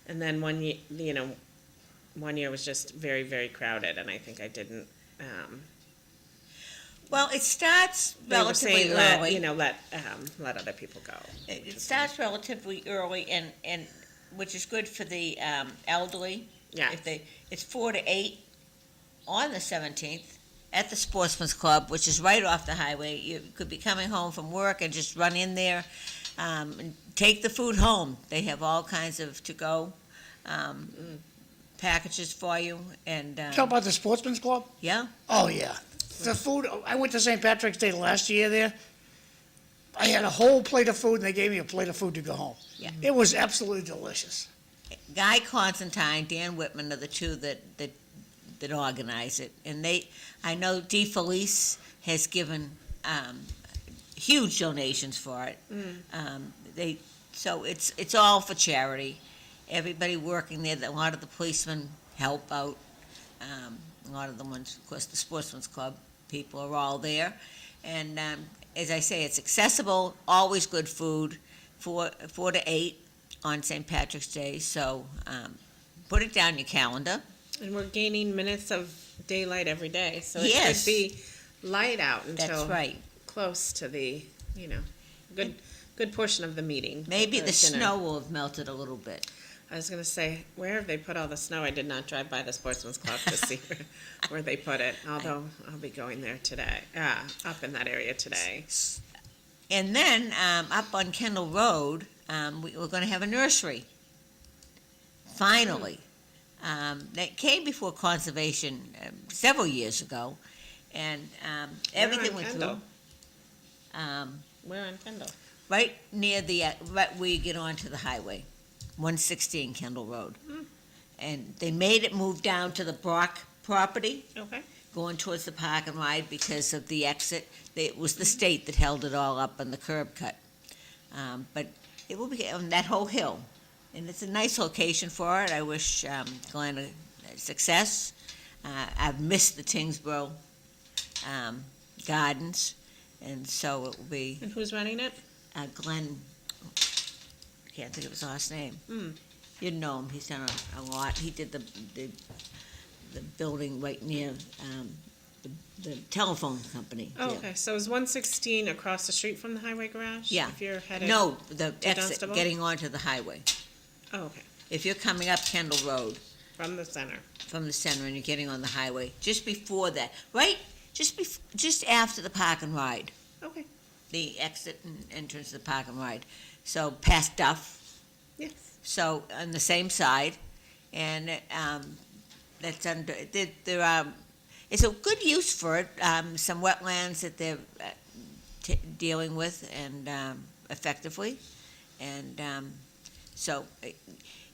And then one year was just very, very crowded, and I think I didn't. Well, it starts They were relatively saying early. let other people go. It starts relatively early, and which is good for the elderly. Yeah. It's 4 to 8 on the 17th at the Sportsman's Club, which is right off the highway. You could be coming home from work and just run in there, and take the food home. They have all kinds of to-go packages for you, and Talk about the Sportsman's Club? yeah, Oh, yeah. The food, I went to St. Patrick's Day last year there. I had a whole plate of food, and they gave me a plate of food to go home. Yeah. It was absolutely delicious. Guy Constantine, Dan Whitman are the two that organize it, and I know DeFelice has given huge donations for it. So it's all for charity. Everybody working there, a lot of the policemen help out. A lot of the ones, of course, the Sportsman's Club people are all there, and as I say, it's accessible, always good food, 4 to 8 on St. Patrick's Day. So put it down your calendar. And we're gaining minutes of daylight every day, so it Yes. should be light out until That's right. close to the good portion of the meeting. Maybe the dinner. snow will have melted a little bit. I was going to say, where have they put all the snow? I did not drive by the Sportsman's Club to see where they put it, although I'll be going there today, up in that area today. And then up on Kendall Road, we're going to have a nursery. Finally. That came before conservation several years ago, and everything went through. Where on Kendall? Right near right where you get onto the highway, 116 Kendall Road. And they made it move down to the Brock property, Okay. going towards the park and ride because of the exit. It was the state that held it all up on the curb cut. But it will be on that whole hill, and it's a nice location for it. I wish Glenn success. I've missed the Tingsboro Gardens, and so it will be And who's running it? Glenn, I can't think of his last name. Hmm. You know him, he's done a lot. He did the building right near the telephone company. Oh, there. okay, so is 116 across the street from the highway garage? Yeah. If you're headed? No, the exit, Dunstable? getting onto the highway. Oh, okay, If you're coming up Kendall Road from the center. from the center and you're getting on the highway, just before that, right? Just after the park and ride, Okay, the exit and entrance to the park and ride. So past Duff, yes. so on the same side, and that's under, it's a good use for it, some wetlands that they're dealing with and effectively, and so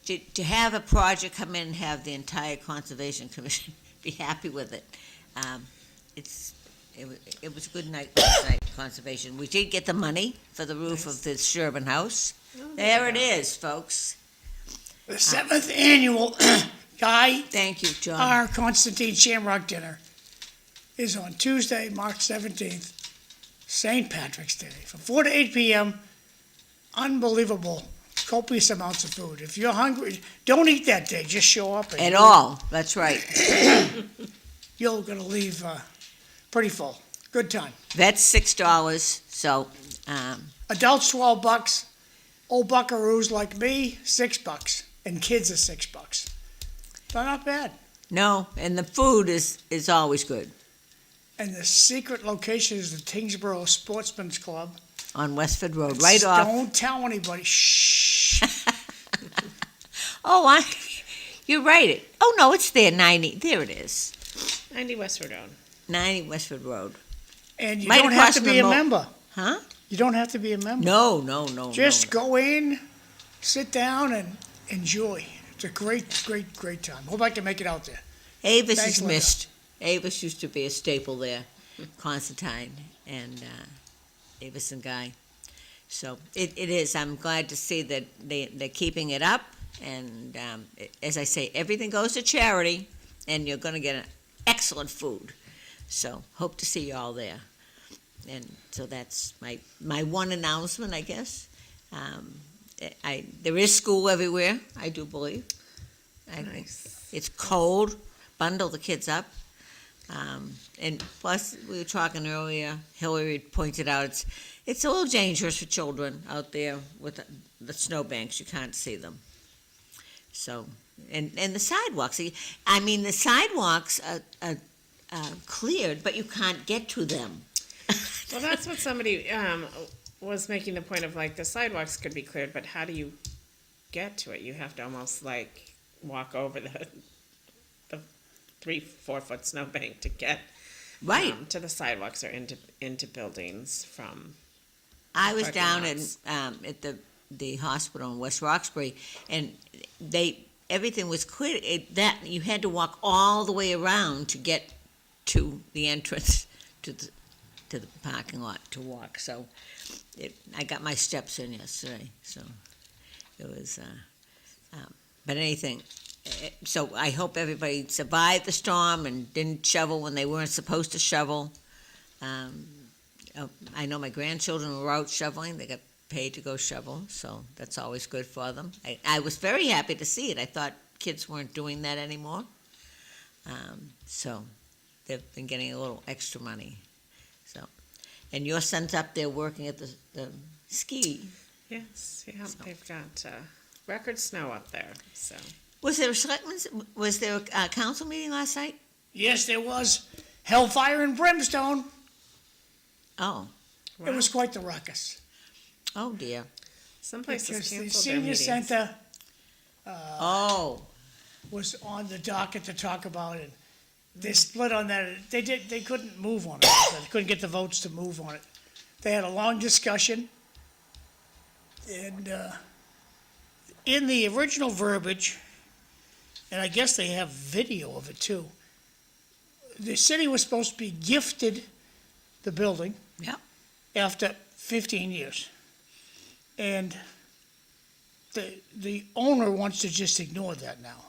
to have a project come in and have the entire Conservation Commission be happy with it, it was a good night last night, Conservation. We did get the money for the roof of the Sherburne House. Oh, There it you go. is, folks. The 7th annual Guy Thank you, John. R. Constantine Shamrock Dinner is on Tuesday, March 17th, St. Patrick's Day, from 4 to 8 p.m. Unbelievable, copious amounts of food. If you're hungry, don't eat that day. Just show up. At all, that's right. You're going to leave pretty full. Good time. That's $6, so, Adults, $12. Old buckaroos like me, $6. And kids are $6. So not bad. no, and the food is always good And the secret location is the Tingsboro Sportsman's Club. on Westford Road, right off. Don't tell anybody. Shh. Oh, you're right. Oh, no, it's there, 90, there it is. 90 Westford Road. 90 Westford Road. And you Right don't have across to from be the a member. Huh? You don't have to be a member. No. Just go in, sit down, and enjoy. It's a great time. Hope I can make it out there. Avis Thanks, is Linda. missed. Avis used to be a staple there, Constantine and Avis and Guy. So it is. I'm glad to see that they're keeping it up. And as I say, everything goes to charity, and you're going to get excellent food. So hope to see you all there. And so that's my one announcement, I guess. there is school everywhere, I do believe. I think Nice. it's cold, bundle the kids up. And plus, we were talking earlier, Hillary pointed out, it's a little dangerous for children out there with the snowbanks, you can't see them. So, and the sidewalks, I mean, the sidewalks are cleared, but you can't get to them. Well, that's what somebody was making the point of, like, the sidewalks could be cleared, but how do you get to it? You have to almost like walk over the 3-4 foot snowbank to get Right. to the sidewalks or into buildings from. I was parking down lots. at the hospital in West Roxbury, and everything was clear. That you had to walk all the way around to get to the entrance to the parking lot to walk. So I got my steps in yesterday. So it was, but anything. So I hope everybody survived the storm and didn't shovel when they weren't supposed to shovel. I know my grandchildren were out shoveling. They got paid to go shovel, so that's always good for them. I was very happy to see it. I thought kids weren't doing that anymore. So they've been getting a little extra money. So, and your son's up there working at the ski. Yes, yeah, they've got record snow up there, so. Was there a council meeting last night? Yes, there was hellfire and brimstone. Oh, It was quite the ruckus. oh dear. Some places Because the canceled their senior meetings. center Oh, was on the docket to talk about it. They split on that. They couldn't move on it. They couldn't get the votes to move on it. They had a long discussion. And in the original verbiage, and I guess they have video of it too, the city was supposed to be gifted the building Yep. after 15 years. And the owner wants to just ignore that now.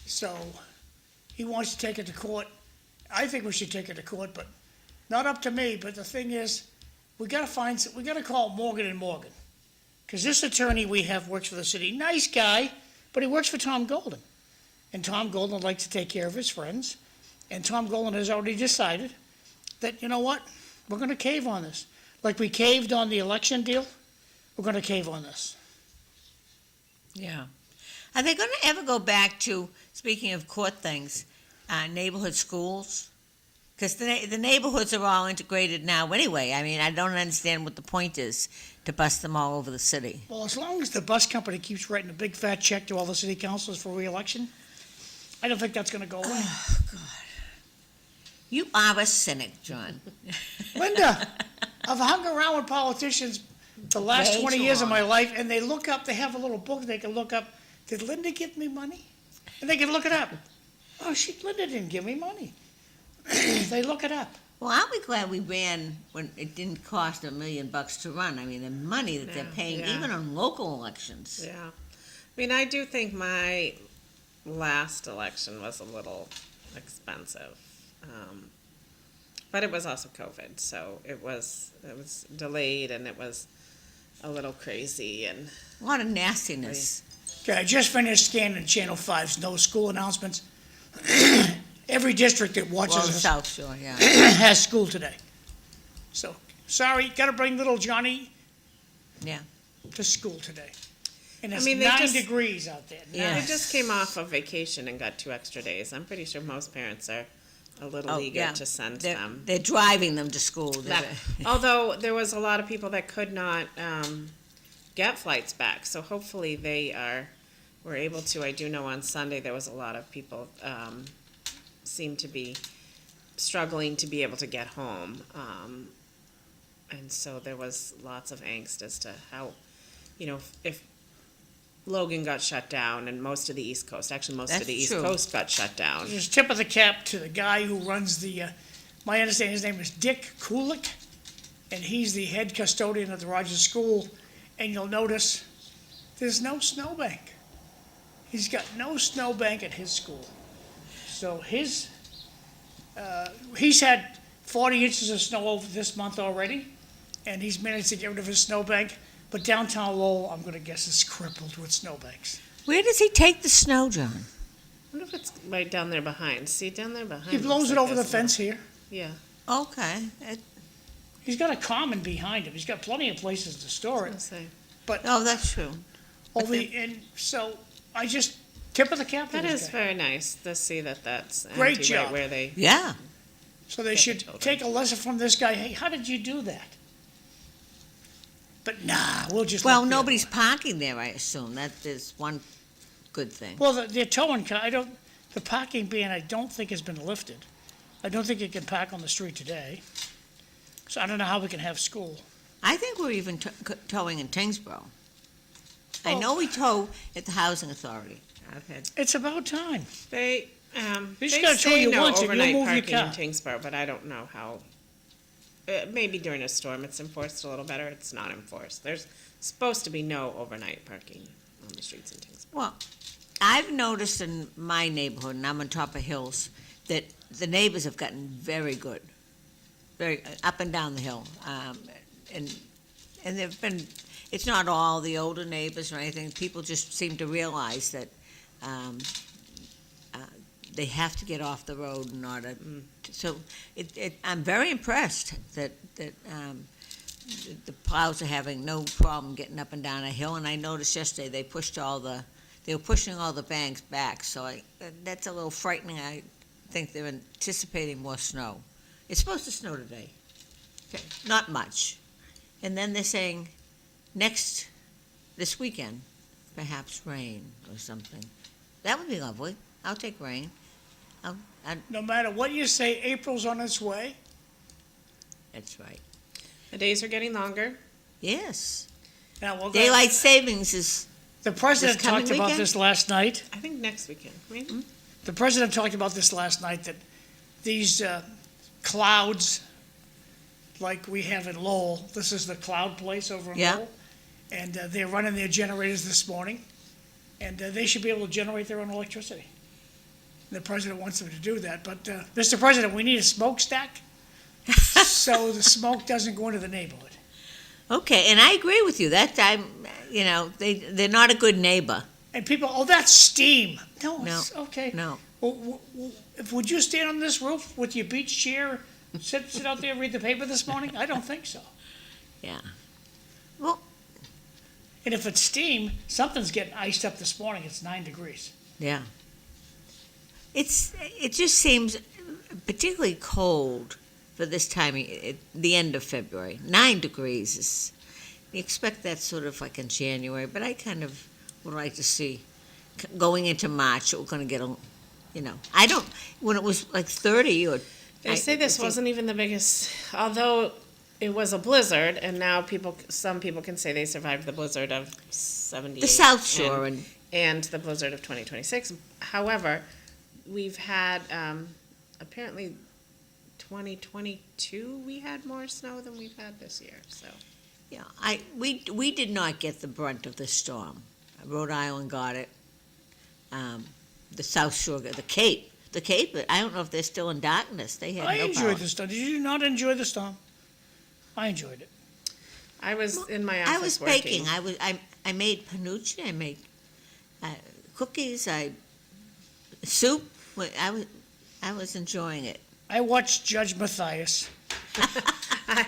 So he wants to take it to court. I think we should take it to court, but not up to me. But the thing is, we gotta call Morgan and Morgan. Because this attorney we have works for the city. Nice guy, but he works for Tom Golden. And Tom Golden likes to take care of his friends. And Tom Golden has already decided that, you know what, we're gonna cave on this. Like we caved on the election deal, we're gonna cave on this. Yeah. Are they going to ever go back to, speaking of court things, neighborhood schools? Because the neighborhoods are all integrated now anyway. I mean, I don't understand what the point is to bust them all over the city. Well, as long as the bus company keeps writing a big fat check to all the city councilors for reelection, I don't think that's gonna go away. You are a cynic, John. Linda, I've hung around with politicians the last Way 20 too years of long. my life, and they look up, they have a little book they can look up, did Linda give me money? And they can look it up. Oh, Linda didn't give me money. They look it up. Well, aren't we glad we ran when it didn't cost $1 million to run? I mean, the money that they're Yeah, paying, yeah. even on local elections. Yeah. I mean, I do think my last election was a little expensive. But it was also COVID, so it was delayed and it was a little crazy and A lot of nastiness. Okay, I just finished scanning Channel 5's no school announcements. Every district that watches Well, the us South Shore, yeah. has school today. So, sorry, gotta bring little Johnny Yeah. to school today. And I it's mean, they 9 just- degrees out there. Yeah. I just came off of vacation and got 2 extra days. I'm pretty sure most parents are a little Oh, eager yeah. to send They're, them. they're driving them to school. That- although there was a lot of people that could not get flights back, so hopefully were able to. I do know on Sunday there was a lot of people seemed to be struggling to be able to get home, and so there was lots of angst as to how, if Logan got shut down and most of the East Coast, actually most of That's the East true. Coast got shut down. Just tip of the cap to the guy who runs my understanding his name is Dick Kulik, and he's the head custodian of the Rogers School, and you'll notice there's no snowbank. He's got no snowbank at his school. So he's had 40 inches of snow over this month already, and he's managed to get rid of his snowbank. But downtown Lowell, I'm gonna guess, is crippled with snowbanks. Where does he take the snow, John? I wonder if it's right down there behind. See, down there behind. He blows looks it like over the there's a little- fence here. Yeah. Okay. He's got a common behind him. He's got plenty of places to store I'll it. say. Oh, that's true. And so I just tip of the cap to That this is guy. very nice to see that that's Great empty right job. where they. Yeah. So they Get the should children. take a lesson from this guy. Hey, how did you do that? But nah, we'll just. Well, let the nobody's other one. parking there, I assume. That is one good thing. Well, they're towing car. The parking ban I don't think has been lifted. I don't think you can park on the street today. So I don't know how we can have school. I think we're even towing in Tingsboro. I Oh. know we tow at the Housing Authority. I've had, It's about time. They You just they gotta tow say you no once and you'll overnight move your parking in car. Tewksbury, but I don't know how. Maybe during a storm it's enforced a little better. It's not enforced. There's supposed to be no overnight parking on the streets in Tewksbury. well, I've noticed in my neighborhood, and I'm on top of hills, that the neighbors have gotten very good, very up and down the hill, and they've been. It's not all the older neighbors or anything. People just seem to realize that they have to get off the road in order. So I'm very impressed that the plows are having no problem getting up and down a hill. And I noticed yesterday they were pushing all the banks back. So that's a little frightening. I think they're anticipating more snow. It's supposed to snow today, not much, and then they're saying this weekend, perhaps rain or something. That would be lovely. I'll take rain. No matter what you say, April's on its way. That's right. The days are getting longer. Yes. Now, Daylight savings is, the president this coming talked about weekend? this last night. I think next weekend. Maybe. The president talked about this last night, that these clouds, like we have in Lowell, this is the cloud place over in Yeah. Lowell, and they're running their generators this morning, and they should be able to generate their own electricity. The president wants them to do that, but Mr. President, we need a smokestack so the smoke doesn't go into the neighborhood. okay, and I agree with you. That time, they're not a good neighbor. And people, oh, that's steam. No, No, it's okay. No. Would you stand on this roof with your beach chair, sit out there and read the paper this morning? I don't think so. Yeah. Well, And if it's steam, something's getting iced up this morning. It's 9 degrees. yeah. It just seems particularly cold for this time, the end of February. 9 degrees is, you expect that sort of like in January, but I kind of would like to see going into March, we're going to get I don't, when it was like 30 or. They say this wasn't even the biggest, although it was a blizzard, and now some people can say they survived the blizzard of 78. The South Shore and the blizzard of 2026. However, we've had, apparently 2022, we had more snow than we've had this year, so. Yeah, we did not get the brunt of the storm. Rhode Island got it. The South Shore, the Cape, I don't know if they're still in darkness. They had I no enjoyed power. the storm. Did you not enjoy the storm? I enjoyed it. I was in my I office was baking. I made panucci. I made cookies. Soup. I was enjoying it. I watched Judge Mathias. I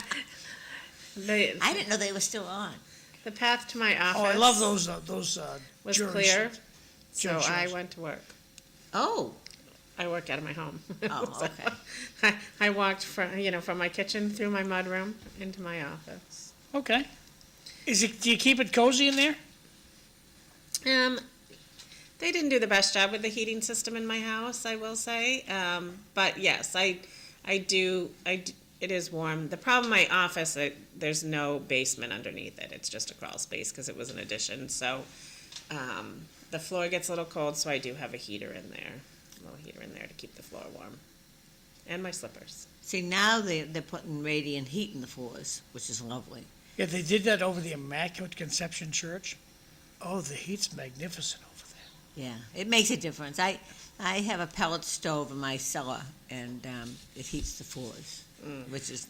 didn't know they were still on. The path to my office. Oh, I love those was juries. clear, so Judge I shows. went to work. Oh, I work out of my home. Oh, So okay. I walked from my kitchen through my mudroom into my office. Okay. Do you keep it cozy in there? They didn't do the best job with the heating system in my house, I will say. But yes, I do. It is warm. The problem in my office, there's no basement underneath it. It's just a crawl space because it was an addition. So the floor gets a little cold, so I do have a heater in there, a little heater in there to keep the floor warm, and my slippers. see now they're putting radiant heat in the floors, which is lovely. Yeah, they did that over the Immaculate Conception Church. Oh, the heat's magnificent over there. Yeah, it makes a difference. I have a pellet stove in my cellar, and it heats the floors, which is,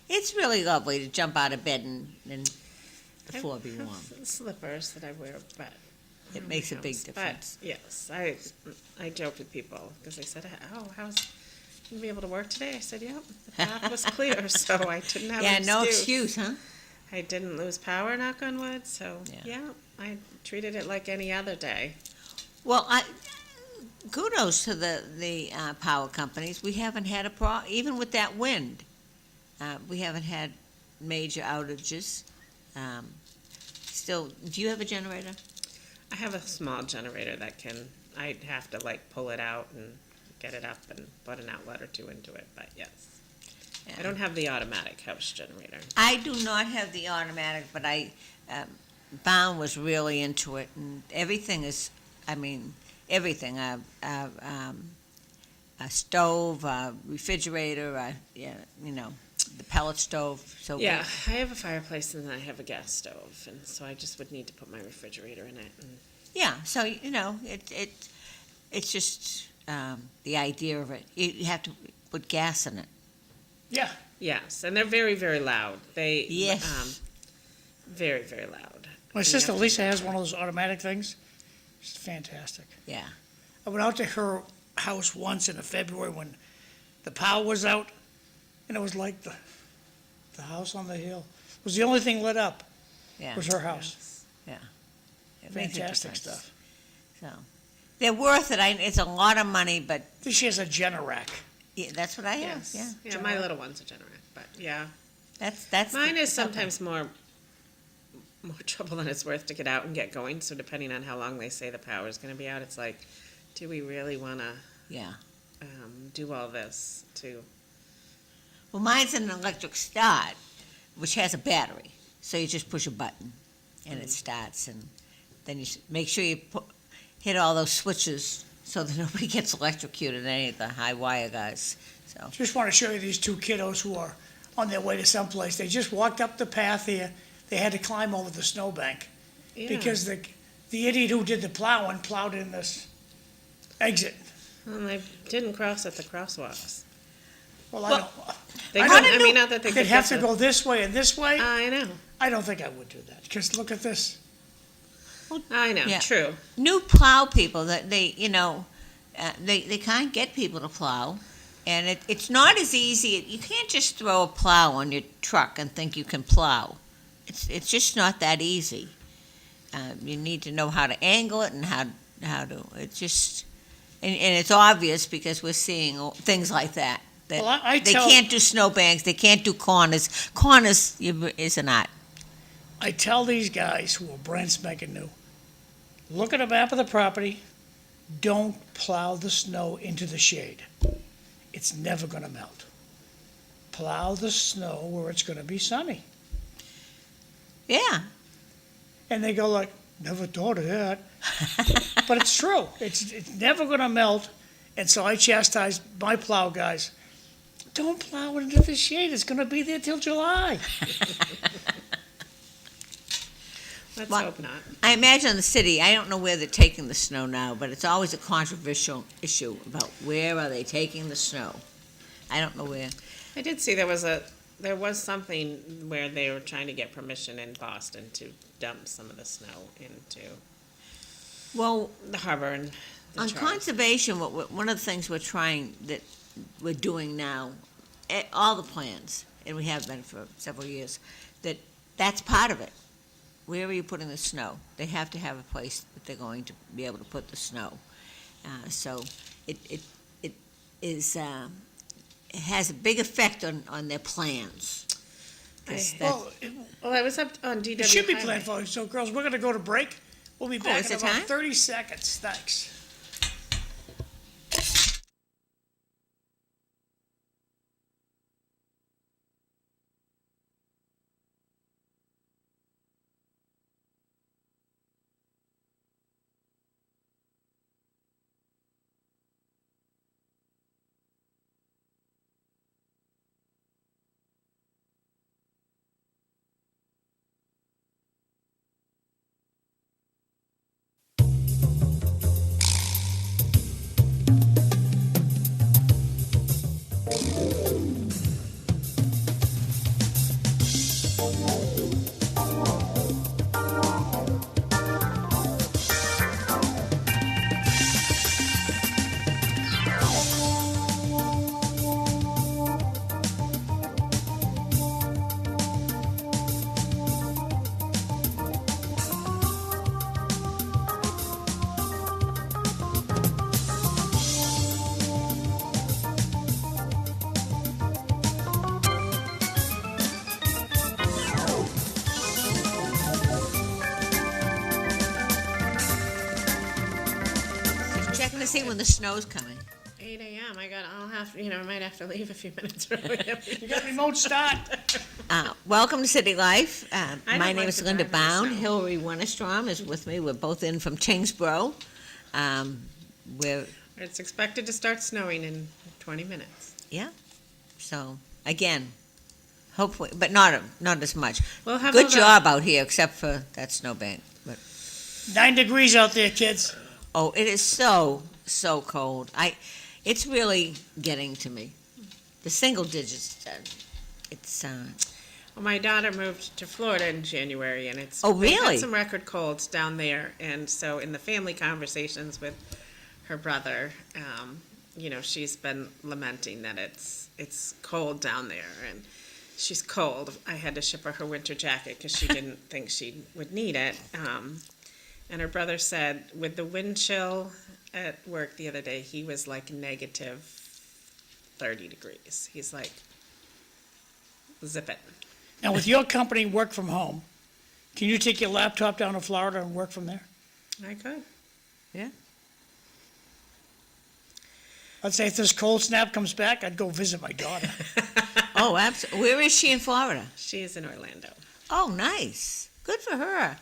It's really lovely to jump out of bed and the floor be warm. Slippers that I wear, but It makes a big house. difference. But yes, I joked with people because they said, "Oh, how's you gonna be able to work today?" I said, "Yep, the path was clear, so I didn't have Yeah, an no excuse, huh? I didn't lose power, knock on wood. So Yeah. yeah, I treated it like any other day. Well, kudos to the power companies. We haven't had even with that wind. We haven't had major outages. Still, do you have a generator? I have a small generator that I'd have to like pull it out and get it up and put an outlet or two into it, but yes. Yeah. I don't have the automatic house generator. I do not have the automatic, but Bown was really into it, and everything is, everything, a stove, a refrigerator, the pellet stove, so. Yeah, I have a fireplace and then I have a gas stove, and so I just would need to put my refrigerator in it. And Yeah, so, it's just, the idea of it, you have to put gas in it. Yeah, yes, and they're very, very loud. Yes. Very, very loud. my sister Lisa has one of those automatic things. It's fantastic. Yeah. I went out to her house once in February when the power was out, and it was like the house on the hill. It was the only thing lit up, Yeah. was her house. Yeah. It makes a Fantastic difference. stuff. So, they're worth it. It's a lot of money, but I think she has a Generac. yeah, that's what I have. Yes. Yeah. Yeah, my little one's a Generac, but yeah. That's Mine is something. sometimes more trouble than it's worth to get out and get going. So depending on how long they say the power is going to be out, it's like, do we really want to Yeah. do all this to? Well, mine's an electric start, which has a battery. So you just push a button, and it starts, and then you make sure you hit all those switches so that nobody gets electrocuted, any of the high wire guys. So Just want to show you these two kiddos who are on their way to someplace. They just walked up the path here. They had to climb over the snowbank Yeah. because the idiot who did the plowing plowed in this exit. Well, they didn't cross at the crosswalks. Well, Well, I don't. They I couldn't, don't I mean, not that they They'd could have get to go this way and this way. I know. I don't think I would do that because look at this. I know. Yeah. True. new plow people that they can't get people to plow, and it's not as easy. You can't just throw a plow on your truck and think you can plow. It's just not that easy. You need to know how to angle it and how to. It's just and it's obvious because we're seeing things like that. That Well, I they tell- can't do snowbanks. They can't do corners. Corners is an art. I tell these guys who are brand spanking new, look at a map of the property. Don't plow the snow into the shade. It's never going to melt. Plow the snow where it's going to be sunny. Yeah. And they go like, never thought of that. But it's true. It's never going to melt. And so I chastise my plow guys. Don't plow it into the shade. It's going to be there till July. Let's Well, hope not. I imagine the city, I don't know where they're taking the snow now, but it's always a controversial issue about where are they taking the snow. I don't know where. I did see there was something where they were trying to get permission in Boston to dump some of the snow into Well, the harbor and the on Charles. conservation, one of the things we're doing now, all the plans, and we have been for several years, that's part of it. Where are you putting the snow? They have to have a place that they're going to be able to put the snow. So it has a big effect on their plans. 'Cause I- that- Well, I was up on DW. it should be Highway. planned for you. So, girls, we're going to go to break. We'll be back is in it about time? 30 seconds. Thanks. to see when the snow's coming. 8 a.m. I might have to leave a few minutes early. You got remote start. Welcome to City Life. don't My like name is to Linda drive in the Bown. snow. Hillari Wennerstrom is with me. We're both in from Tingsboro. We're It's expected to start snowing in 20 minutes. So, again, hopefully, but not as much. We'll have Good all the- job out here, except for that snowbank. But 9 degrees out there, kids. oh, it is so cold. It's really getting to me. The single digits. It's Well, my daughter moved to Florida in January, and Oh, they really? had some record colds down there. And so, in the family conversations with her brother, she's been lamenting that it's cold down there, and she's cold. I had to ship her winter jacket because she didn't think she would need it. And her brother said, with the wind chill at work the other day, he was like negative 30 degrees. He's like, zip it. Now, with your company, work from home, can you take your laptop down to Florida and work from there? I could. I'd say if this cold snap comes back, I'd go visit my daughter. oh, absolutely. Where is she in Florida? She is in Orlando. Oh, nice. Good for her.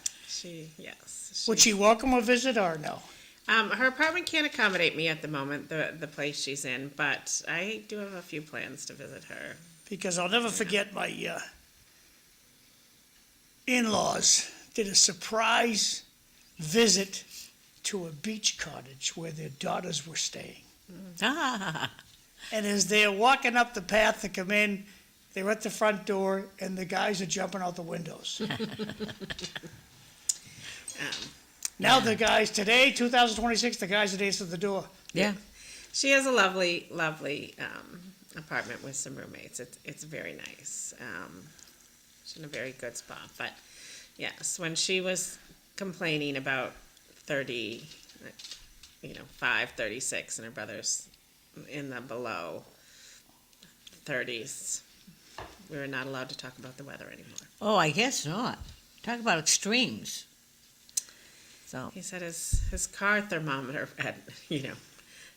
Yes. Would she welcome a visit or no? Her apartment can't accommodate me at the moment, the place she's in, but I do have a few plans to visit her. Because I'll never forget my in-laws did a surprise visit to a beach cottage where their daughters were staying. Ah, And as they're walking up the path to come in, they're at the front door and the guys are jumping out the windows. Now the guys, today, 2026, the guys that answered the door. yeah. She has a lovely, lovely apartment with some roommates. It's very nice. She's in a very good spot. But yes, when she was complaining about 36, and her brother's in the below 30s, we were not allowed to talk about the weather anymore. Oh, I guess not. Talk about extremes. So, He said his car thermometer had,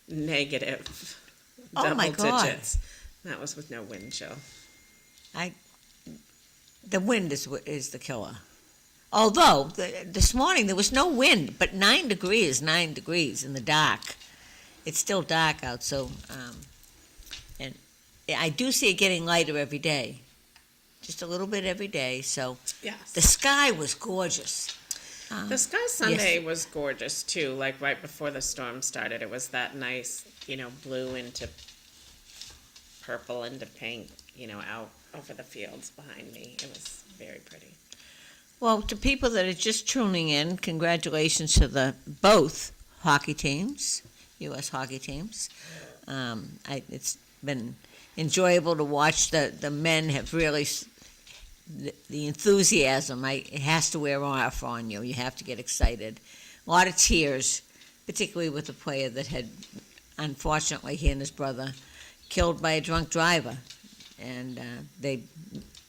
negative Oh, double my God. digits. That was with no wind chill. the wind is the killer. Although, this morning there was no wind, but 9 degrees in the dark. It's still dark out, so, and I do see it getting lighter every day. Just a little bit every day, so. Yes. The sky was gorgeous. The sky Sunday was gorgeous too, like right before the storm started. It was that nice, blue into purple into pink, out over the fields behind me. It was very pretty. Well, to people that are just tuning in, congratulations to both hockey teams, U.S. hockey teams. It's been enjoyable to watch. The men have really, the enthusiasm, it has to wear off on you. You have to get excited. A lot of tears, particularly with the player that had, unfortunately, he and his brother, killed by a drunk driver. And they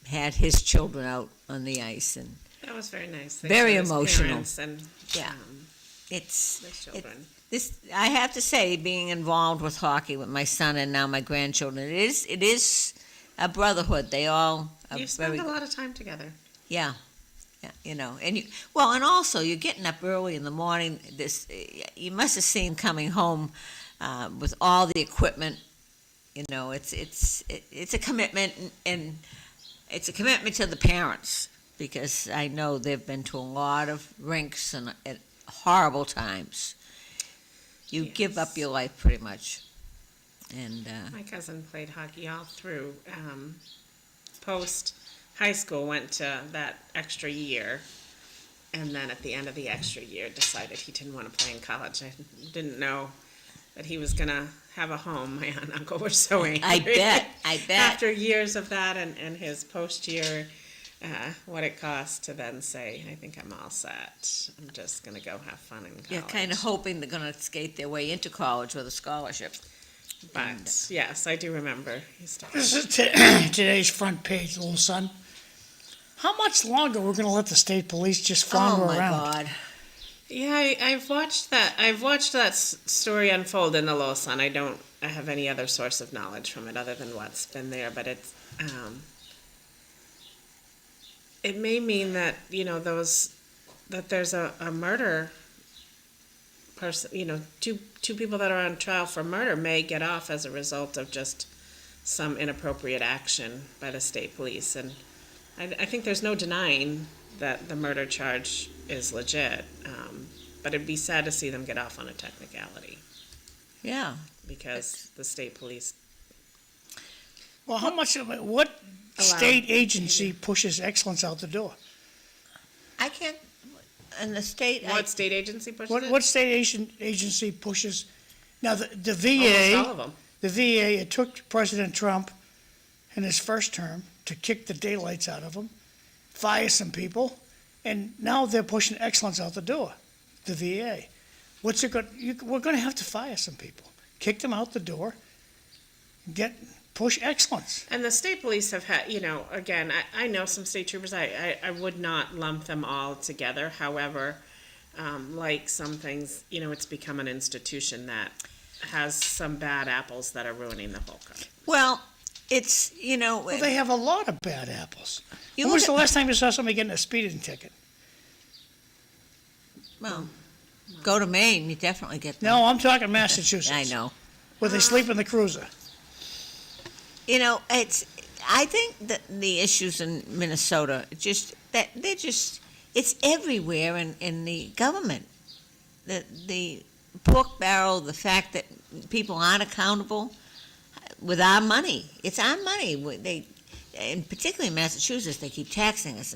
had his children out on the ice, and That was very nice. They Very showed his emotional. parents and Yeah. it's their children. this. I have to say, being involved with hockey with my son and now my grandchildren, it is a brotherhood. They all are You very spend a lot of time together. yeah, and and also you're getting up early in the morning. You must have seen coming home with all the equipment. It's a commitment, and it's a commitment to the parents, because I know they've been to a lot of rinks and at horrible times. You give up your life pretty much, and My cousin played hockey all through. Post high school, went to that extra year, and then at the end of the extra year decided he didn't want to play in college. I didn't know that he was going to have a home. My aunt and uncle were so angry. I bet. After years of that and his post-year, what it cost to then say, I think I'm all set. I'm just going to go have fun in college. you're kind of hoping they're going to skate their way into college with a scholarship. But, yes, I do remember. He started. This is today's front page, little son. How much longer we're going to let the state police just flounder Oh my around? God! Yeah, I've watched that. I've watched that story unfold in the Lowell Sun. I don't have any other source of knowledge from it other than what's been there. But it may mean that that there's a murder person. Two people that are on trial for murder may get off as a result of just some inappropriate action by the state police. And I think there's no denying that the murder charge is legit. But it'd be sad to see them get off on a technicality Yeah. because the state police. Well, how much of it, what state agency pushes excellence out the door? I can't, in the state, What state agency pushes it? What state agency pushes, now the Almost VA, all of them. the VA, it took President Trump in his first term to kick the daylights out of him, fire some people, and now they're pushing excellence out the door, the VA. What's it we're gonna have to fire some people, kick them out the door, push excellence. And the state police have had, again, I know some state troopers. I would not lump them all together. However, like some things, it's become an institution that has some bad apples that are ruining the whole country. well, it's, Well, they have a lot of bad apples. You When was look the at- last time you saw somebody getting a speeding ticket? well, go to Maine, you definitely get them. No, I'm talking Massachusetts. I know. Where they sleep in the cruiser. I think that the issues in Minnesota, it's everywhere in the government. The pork barrel, the fact that people aren't accountable with our money. It's our money. And particularly in Massachusetts, they keep taxing us,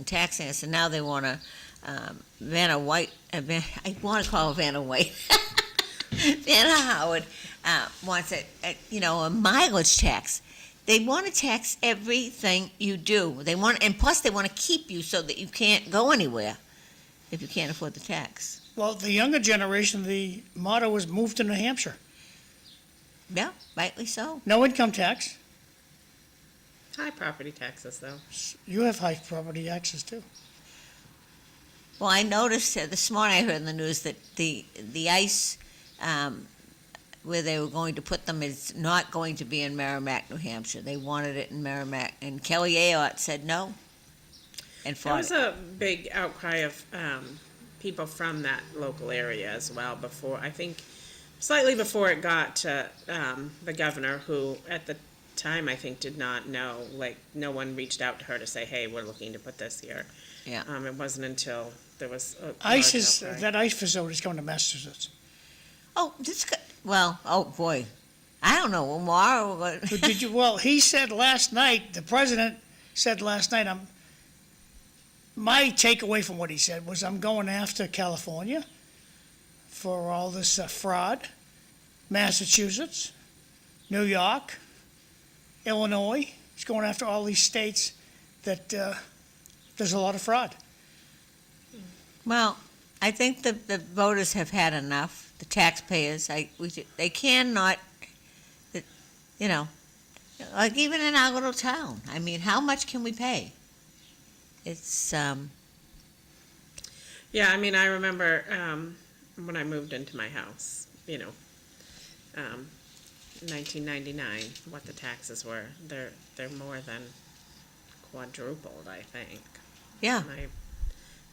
and now they want to, Vanna White, I want to call her Vanna White. Vanna Howard wants a mileage tax. They want to tax everything you do. And plus they want to keep you so that you can't go anywhere if you can't afford the tax. Well, the younger generation, the motto was move to New Hampshire. Yeah, rightly so. No income tax. High property taxes, though. You have high property taxes too. Well, I noticed this morning, I heard in the news that the ice where they were going to put them is not going to be in Merrimack, New Hampshire. They wanted it in Merrimack, and Kelly Ayotte said no. And There fought was it. a big outcry of people from that local area as well before, I think, slightly before it got to the governor, who at the time I think did not know, no one reached out to her to say, hey, we're looking to put this here. Yeah. It wasn't until there was a ICE large outcry. that ICE facility is coming to Massachusetts. Oh, oh boy, I don't know, Omar. But well, he said last night, the president said last night, my takeaway from what he said was I'm going after California for all this fraud, Massachusetts, New York, Illinois. He's going after all these states that there's a lot of fraud. Well, I think the voters have had enough. The taxpayers, they cannot, like even in our little town. I mean, how much can we pay? It's Yeah, I mean, I remember when I moved into my house, 1999, what the taxes were. They're more than quadrupled, I think. yeah.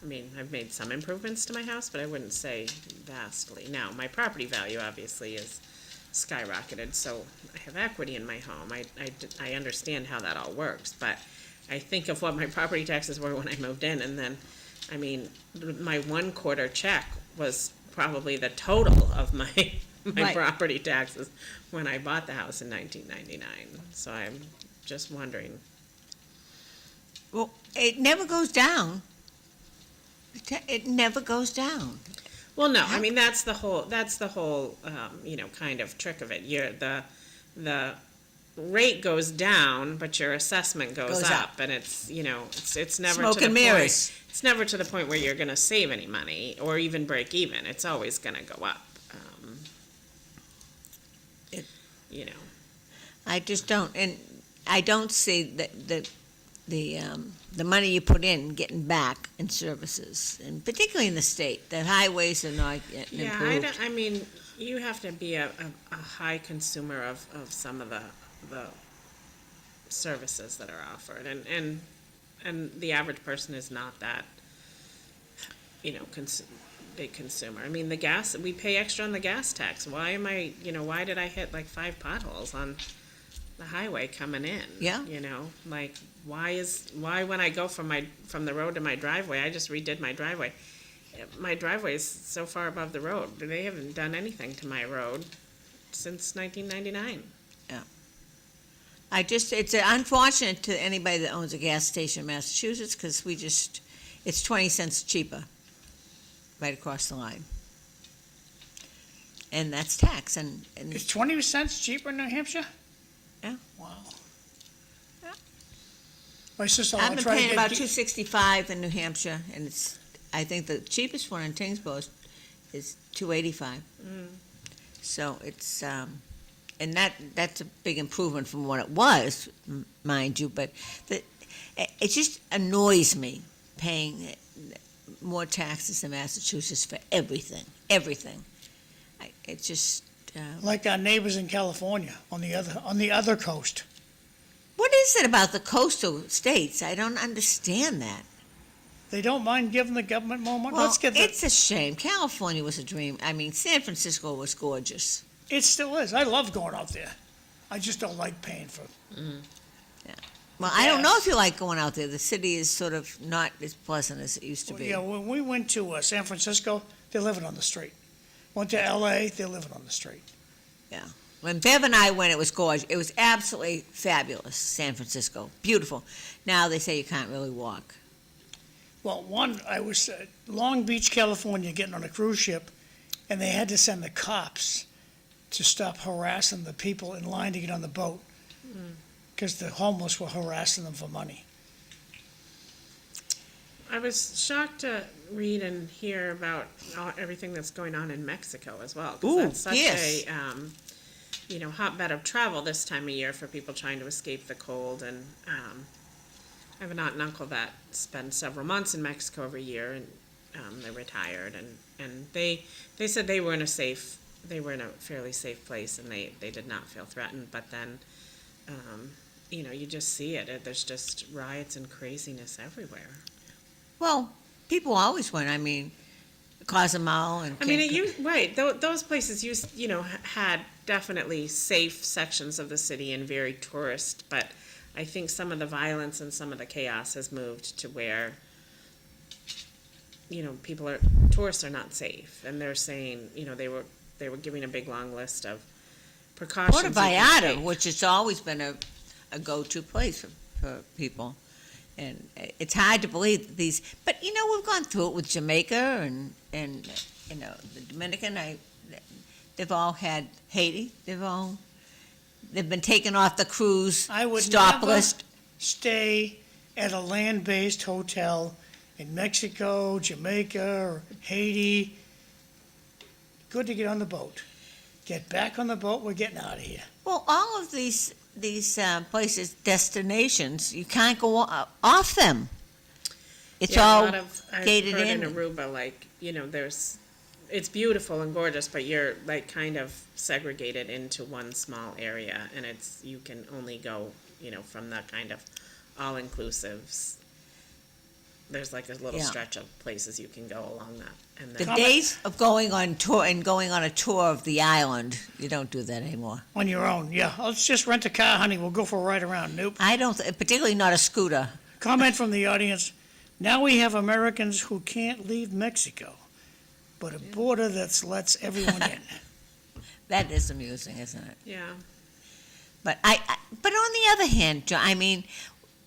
And I've made some improvements to my house, but I wouldn't say vastly. Now, my property value obviously is skyrocketed, so I have equity in my home. I understand how that all works, but I think of what my property taxes were when I moved in, and then, my 1/4 check was probably the total of my Right. property taxes when I bought the house in 1999. So I'm just wondering. Well, it never goes down. It never goes down. Well, no, I mean, that's the whole, kind of trick of it. The rate goes down, but your assessment goes up, and it's never Smoke to the and mirrors. point. It's never to the point where you're going to save any money or even break even. It's always going to go up. It- you know. I just don't, and I don't see the the money you put in getting back in services, and particularly in the state, the highways are not getting Yeah, improved. I mean, you have to be a high consumer of some of the services that are offered, and the average person is not that, big consumer. I mean, the gas, we pay extra on the gas tax. Why did I hit like 5 potholes on the highway coming in? Yeah. Like, why when I go from the road to my driveway, I just redid my driveway. My driveway is so far above the road. They haven't done anything to my road since 1999. It's unfortunate to anybody that owns a gas station in Massachusetts, because it's 20 cents cheaper right across the line. And that's tax, and It's 20 cents cheaper in New Hampshire? Yeah. Wow. Yeah. My sister, I've been paying about $2.65 in New Hampshire, and I think the cheapest one in Tingsboro is $2.85. So it's, and that's a big improvement from what it was, mind you, but it just annoys me paying more taxes in Massachusetts for everything. It just, like our neighbors in California on the other coast. what is it about the coastal states? I don't understand that. They don't mind giving the government more money. Well, Let's get it's a shame. California was a dream. I mean, San Francisco was gorgeous. It still is. I love going out there. I just don't like paying for. Well, I don't know Yes. if you like going out there. The city is sort of not as pleasant as it used to be. Yeah, when we went to San Francisco, they're living on the street. Went to L.A., they're living on the street. When Bev and I went, it was gorgeous. It was absolutely fabulous, San Francisco. Beautiful. Now they say you can't really walk. Well, I was Long Beach, California, getting on a cruise ship, and they had to send the cops to stop harassing the people in line to get on the boat because the homeless were harassing them for money. I was shocked to read and hear about everything that's going on in Mexico as well. 'Cause Ooh, that's such yes. a hotbed of travel this time of year for people trying to escape the cold. And I have an aunt and uncle that spend several months in Mexico every year, and they're retired, and they said they were in a fairly safe place, and they did not feel threatened. But then, you just see it. There's just riots and craziness everywhere. Well, people always went. I mean, Cozumel and I mean, Cancun. right. Those places had definitely safe sections of the city and very tourist, but I think some of the violence and some of the chaos has moved to where, tourists are not safe, and they're saying, they were giving a big long list of precautions. Puerto you can Vallarta, take. which has always been a go-to place for people. And it's hard to believe that but we've gone through it with Jamaica and the Dominican. They've all had Haiti. They've been taken off the cruise I would stop never list. stay at a land-based hotel in Mexico, Jamaica, or Haiti. Good to get on the boat. Get back on the boat. We're getting out of here. Well, all of these places, destinations, you can't go off them. It's all I've gated heard in. in Aruba, it's beautiful and gorgeous, but you're kind of segregated into one small area, and you can only go, from the kind of all-inclusives. There's a little Yeah. stretch of places you can go along that. And The then, days of going on tour and going on a tour of the island, you don't do that anymore. On your own, yeah. Let's just rent a car, honey. We'll go for a ride around. Nope. I don't, particularly not a scooter. Comment from the audience. Now we have Americans who can't leave Mexico, but a border that lets everyone in. That is amusing, isn't it? yeah. But but on the other hand, I mean,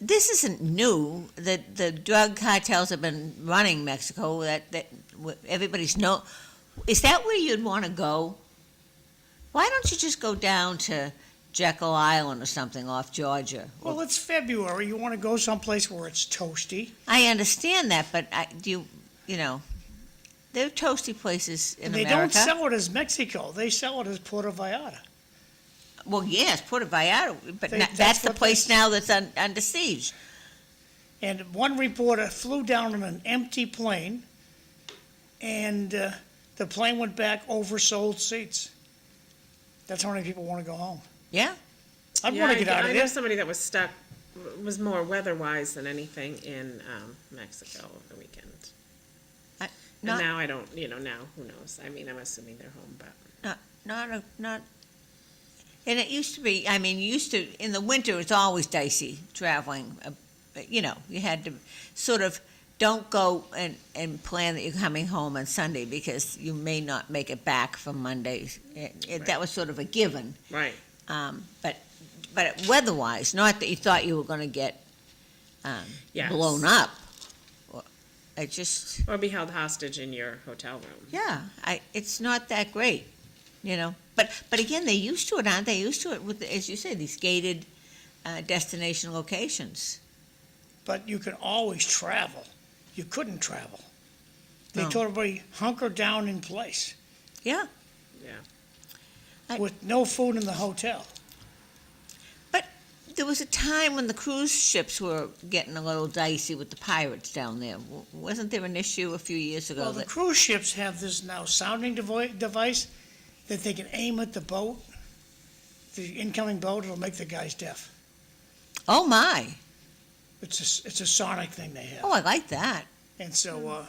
this isn't new. The drug cartels have been running Mexico. That everybody's know. Is that where you'd want to go? Why don't you just go down to Jekyll Island or something off Georgia? Well, it's February. You want to go someplace where it's toasty. I understand that, but there are toasty places in They America. don't sell it as Mexico. They sell it as Puerto Vallarta. Well, yes, Puerto Vallarta, but That's that's the what place they- now that's under siege. And one reporter flew down on an empty plane, and the plane went back oversold seats. That's how many people want to go home. Yeah. I'd Yeah, want to get out I of know there. somebody that was stuck, was more weather-wise than anything in Mexico over the weekend. And Not, now I don't, now, who knows? I mean, I'm assuming they're home, but. not, and it used to be, I mean, in the winter, it's always dicey traveling. You had to sort of, don't go and plan that you're coming home on Sunday because you may not make it back for Monday. That was sort of a given. Right. But weather-wise, not that you thought you were going to get Yes. blown up. It just, Or be held hostage in your hotel room. yeah, it's not that great, But again, they're used to it, aren't they? Used to it with, as you say, these gated destination locations. But you can always travel. You couldn't travel. They No. told everybody, hunker down in place Yeah. Yeah. with no food in the hotel. But there was a time when the cruise ships were getting a little dicey with the pirates down there. Wasn't there an issue a few years ago? Well, the cruise ships have this now sounding device that they can aim at the boat, the incoming boat. It'll make the guys deaf. Oh, my. It's a sonic thing they have. Oh, I like that. And so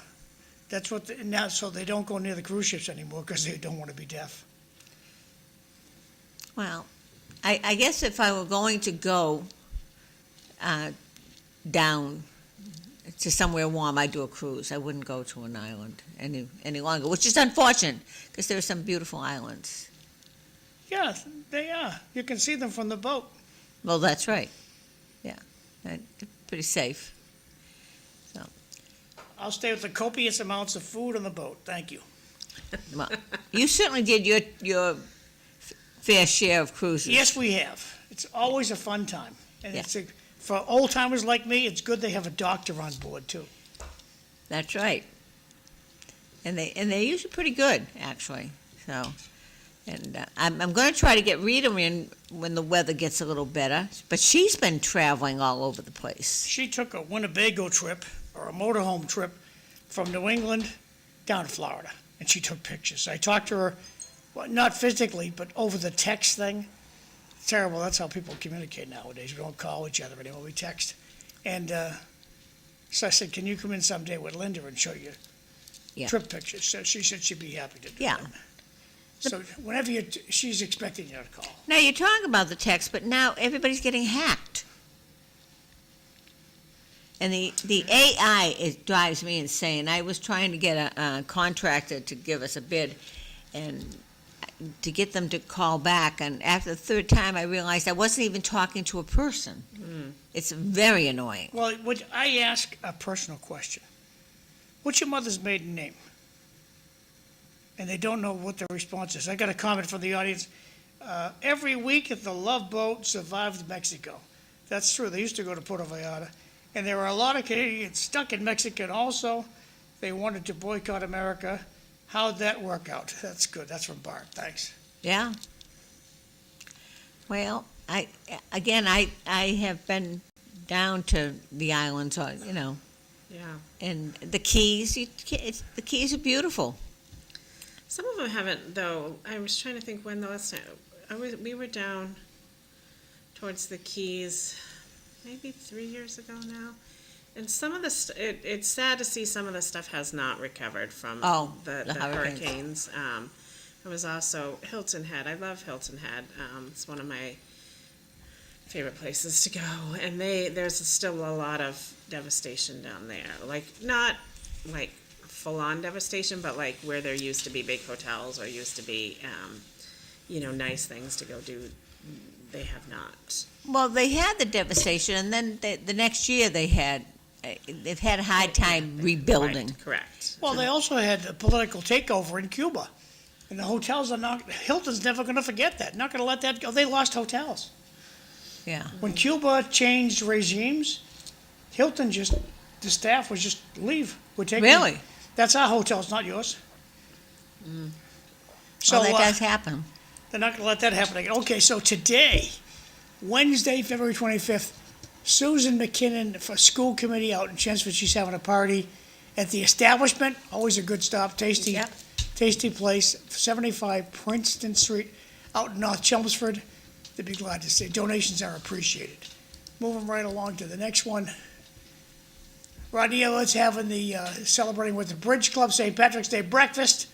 that's what now. So they don't go near the cruise ships anymore because they don't want to be deaf. Well, I guess if I were going to go down to somewhere warm, I'd do a cruise. I wouldn't go to an island any longer, which is unfortunate because there are some beautiful islands. Yeah, they are. You can see them from the boat. Well, that's right. Yeah, pretty safe. I'll stay with the copious amounts of food on the boat. Thank you. Well, you certainly did your fair share of cruises. Yes, we have. It's always a fun time. And Yeah. for old timers like me, it's good they have a doctor on board too. That's right. And they're usually pretty good, actually. So, and I'm going to try to get Rita in when the weather gets a little better. But she's been traveling all over the place. She took a Winnebago trip or a motorhome trip from New England down to Florida, and she took pictures. I talked to her, well, not physically, but over the text thing. It's terrible. That's how people communicate nowadays. We don't call each other anymore. We text. And so I said, can you come in someday with Linda and show you Yeah. trip pictures? So she said she'd be happy to do Yeah. that. So whenever she's expecting you to call. Now, you talk about the text, but now everybody's getting hacked. And the AI drives me insane. I was trying to get a contractor to give us a bid and to get them to call back. And after the third time, I realized I wasn't even talking to a person. It's very annoying. Well, would I ask a personal question? What's your mother's maiden name? And they don't know what the response is. I got a comment from the audience. Every week the Love Boat survived Mexico. That's true. They used to go to Puerto Vallarta. And there were a lot of Canadians stuck in Mexico also. They wanted to boycott America. How'd that work out? That's good. That's from Bart. Thanks. Yeah. Well, I have been down to the islands, Yeah. and the Keys. The Keys are beautiful. Some of them haven't, though. I was trying to think when the last time we were down towards the Keys, maybe 3 years ago now. And some of the it's sad to see some of the stuff has not recovered from the hurricanes. It was also Hilton Head. I love Hilton Head. It's one of my favorite places to go. And there's still a lot of devastation down there. Like not like full-on devastation, but like where there used to be big hotels or used to be, nice things to go do. They have not. Well, they had the devastation, and then the next year they've had a hard time rebuilding. Correct. Well, they also had a political takeover in Cuba. And the hotels are not, Hilton's never going to forget that. Not going to let that go. They lost hotels. Yeah. When Cuba changed regimes, Hilton the staff was just leave. We're taking. Really? That's our hotels, not yours. So Well, that does happen. they're not going to let that happen again. Okay, so today, Wednesday, February 25th, Susan McKinnon for school committee out in Chelmsford. She's having a party at the establishment. Always a good stop. Tasty, Yep. tasty place. 75 Princeton Street out in North Chelmsford. They'd be glad to see. Donations are appreciated. Moving right along to the next one. Rodney Elliot's having the celebrating with the Bridge Club St. Patrick's Day breakfast.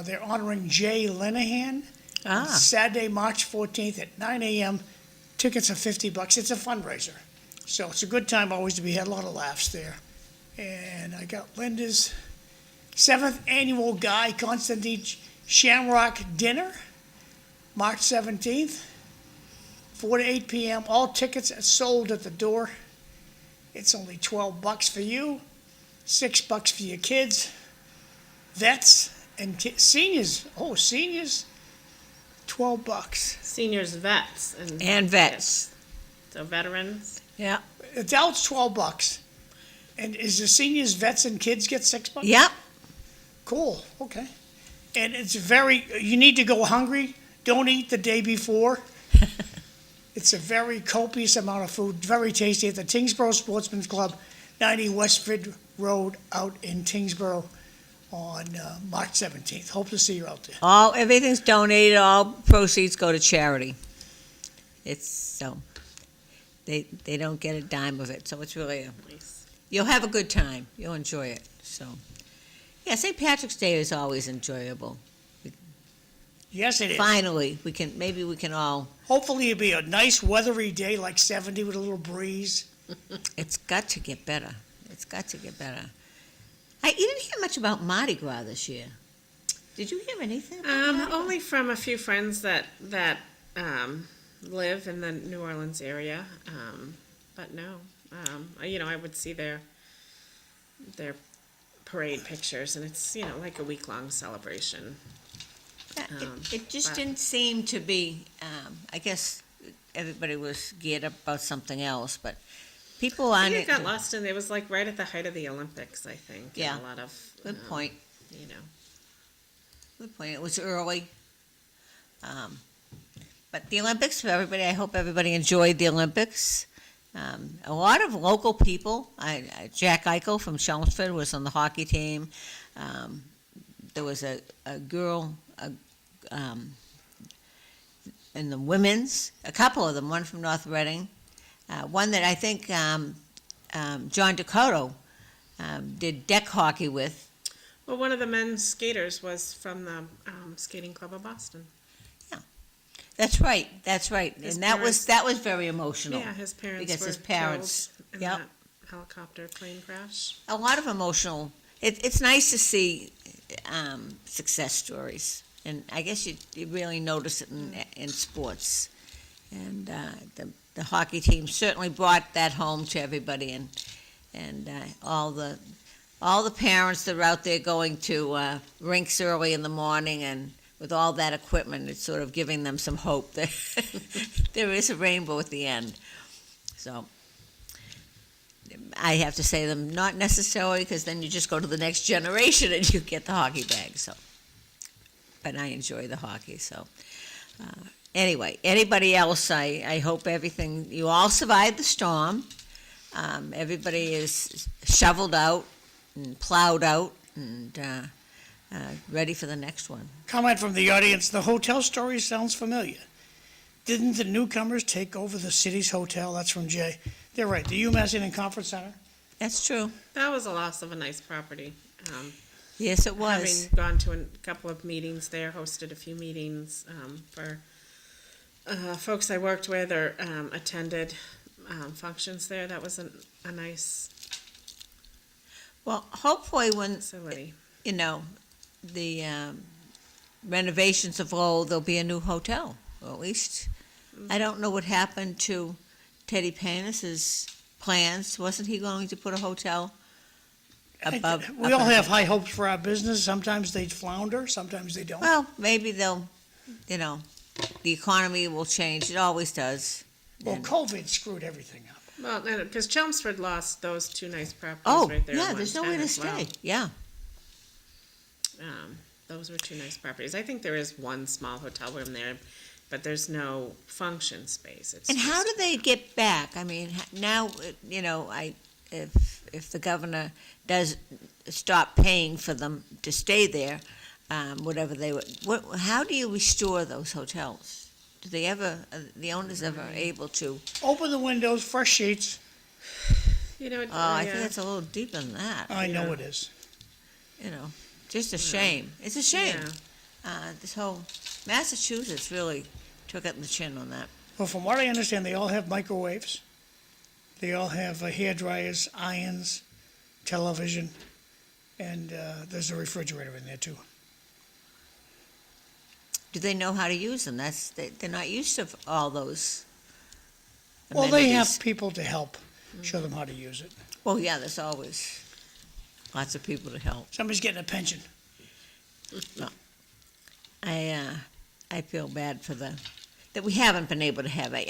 They're honoring Jay Linehan. Saturday, March 14th at 9 a.m. Tickets are $50. It's a fundraiser. So it's a good time always to be had. A lot of laughs there. And I got Linda's 7th annual Guy Constantine Shamrock Dinner, March 17th, 4 to 8 p.m. All tickets are sold at the door. It's only $12 for you, $6 for your kids, vets, and seniors. Oh, seniors, $12. Seniors, vets. And vets. So veterans. Yeah. Adults, $12. And is the seniors, vets, and kids get $6? Yep. Cool, okay. And it's you need to go hungry. Don't eat the day before. It's a very copious amount of food, very tasty at the Tingsboro Sportsman's Club, 90 Westford Road out in Tingsboro on March 17th. Hope to see you out there. Everything's donated. All proceeds go to charity. It's so they don't get a dime of it. So it's really Nice. you'll have a good time. You'll enjoy it. So yeah, St. Patrick's Day is always enjoyable. Yes, it is. Finally, maybe we can all. Hopefully it'll be a nice weathery day, like 70 with a little breeze. It's got to get better. It's got to get better. You didn't hear much about Mardi Gras this year. Did you hear anything? About Mardi Gras? Only from a few friends that live in the New Orleans area, but no. I would see their parade pictures, and it's like a week-long celebration. It just but- didn't seem to be. I guess everybody was geared up about something else, but people I on think it. it got lost, and it was like right at the height of the Olympics, I think. Yeah. And a lot of Good point. Good point. It was early. But the Olympics for everybody. I hope everybody enjoyed the Olympics. A lot of local people. Jack Eichel from Chelmsford was on the hockey team. There was a girl in the women's, a couple of them, one from North Reading, one that I think John Dakota did deck hockey with. Well, one of the men's skaters was from the skating club of Boston. That's right. His And parents- that was very emotional. Yeah, his parents Because were his parents- killed in Yep. that helicopter plane crash. A lot of emotional. It's nice to see success stories, and I guess you really notice it in sports. And the hockey team certainly brought that home to everybody, and all the parents that are out there going to rinks early in the morning and with all that equipment, it's sort of giving them some hope that there is a rainbow at the end. So I have to say them not necessarily, because then you just go to the next generation and you get the hockey bag. So, but I enjoy the hockey. So anyway, anybody else? I hope you all survived the storm. Everybody is shoveled out and plowed out and ready for the next one. Comment from the audience, the hotel story sounds familiar. Didn't the newcomers take over the city's hotel? That's from Jay. They're right, the UMass Inn and Conference Center. That's true. That was a loss of a nice property. Yes, it was. Having gone to a couple of meetings there, hosted a few meetings for folks I worked with or attended functions there. That was a nice Well, hopefully when facility. the renovations of old, there'll be a new hotel. Or at least, I don't know what happened to Teddy Panis's plans. Wasn't he going to put a hotel above? We all have high hopes for our business. Sometimes they flounder, sometimes they don't. Well, maybe they'll, the economy will change. It always does. Well, And- COVID screwed everything up. Well, because Chelmsford lost those two nice properties Oh, right there. yeah, in there's 110 nowhere to as well. stay. Yeah. Those were two nice properties. I think there is one small hotel room there. but there's no function space. It's And how do just- they get back? I mean, now, if the governor does stop paying for them to stay there, whatever they would, how do you restore those hotels? Do they ever, the owners ever able to? Open the windows, fresh sheets. You know, I think it's a little deeper than that, I know Yeah. it is. just a shame. It's a shame. Yeah. This whole, Massachusetts really took it in the chin on that. Well, from what I understand, they all have microwaves. They all have hair dryers, irons, television, and there's a refrigerator in there too. Do they know how to use them? They're not used to all those Well, they amenities. have people to help show them how to use it. Well, yeah, there's always lots of people to help. Somebody's getting a pension. I feel bad for that we haven't been able to have it.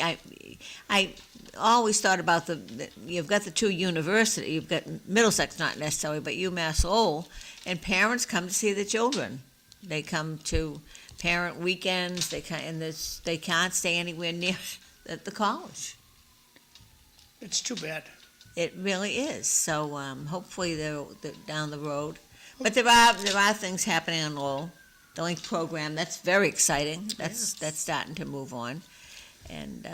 I always thought about you've got the two universities, you've got Middlesex, not necessarily, but UMass Lowell, and parents come to see the children. They come to parent weekends, they can't stay anywhere near the college. It's too bad. It really is. So hopefully they're down the road. But there are things happening on Lowell. The Link program, that's very exciting. That's starting to move on. And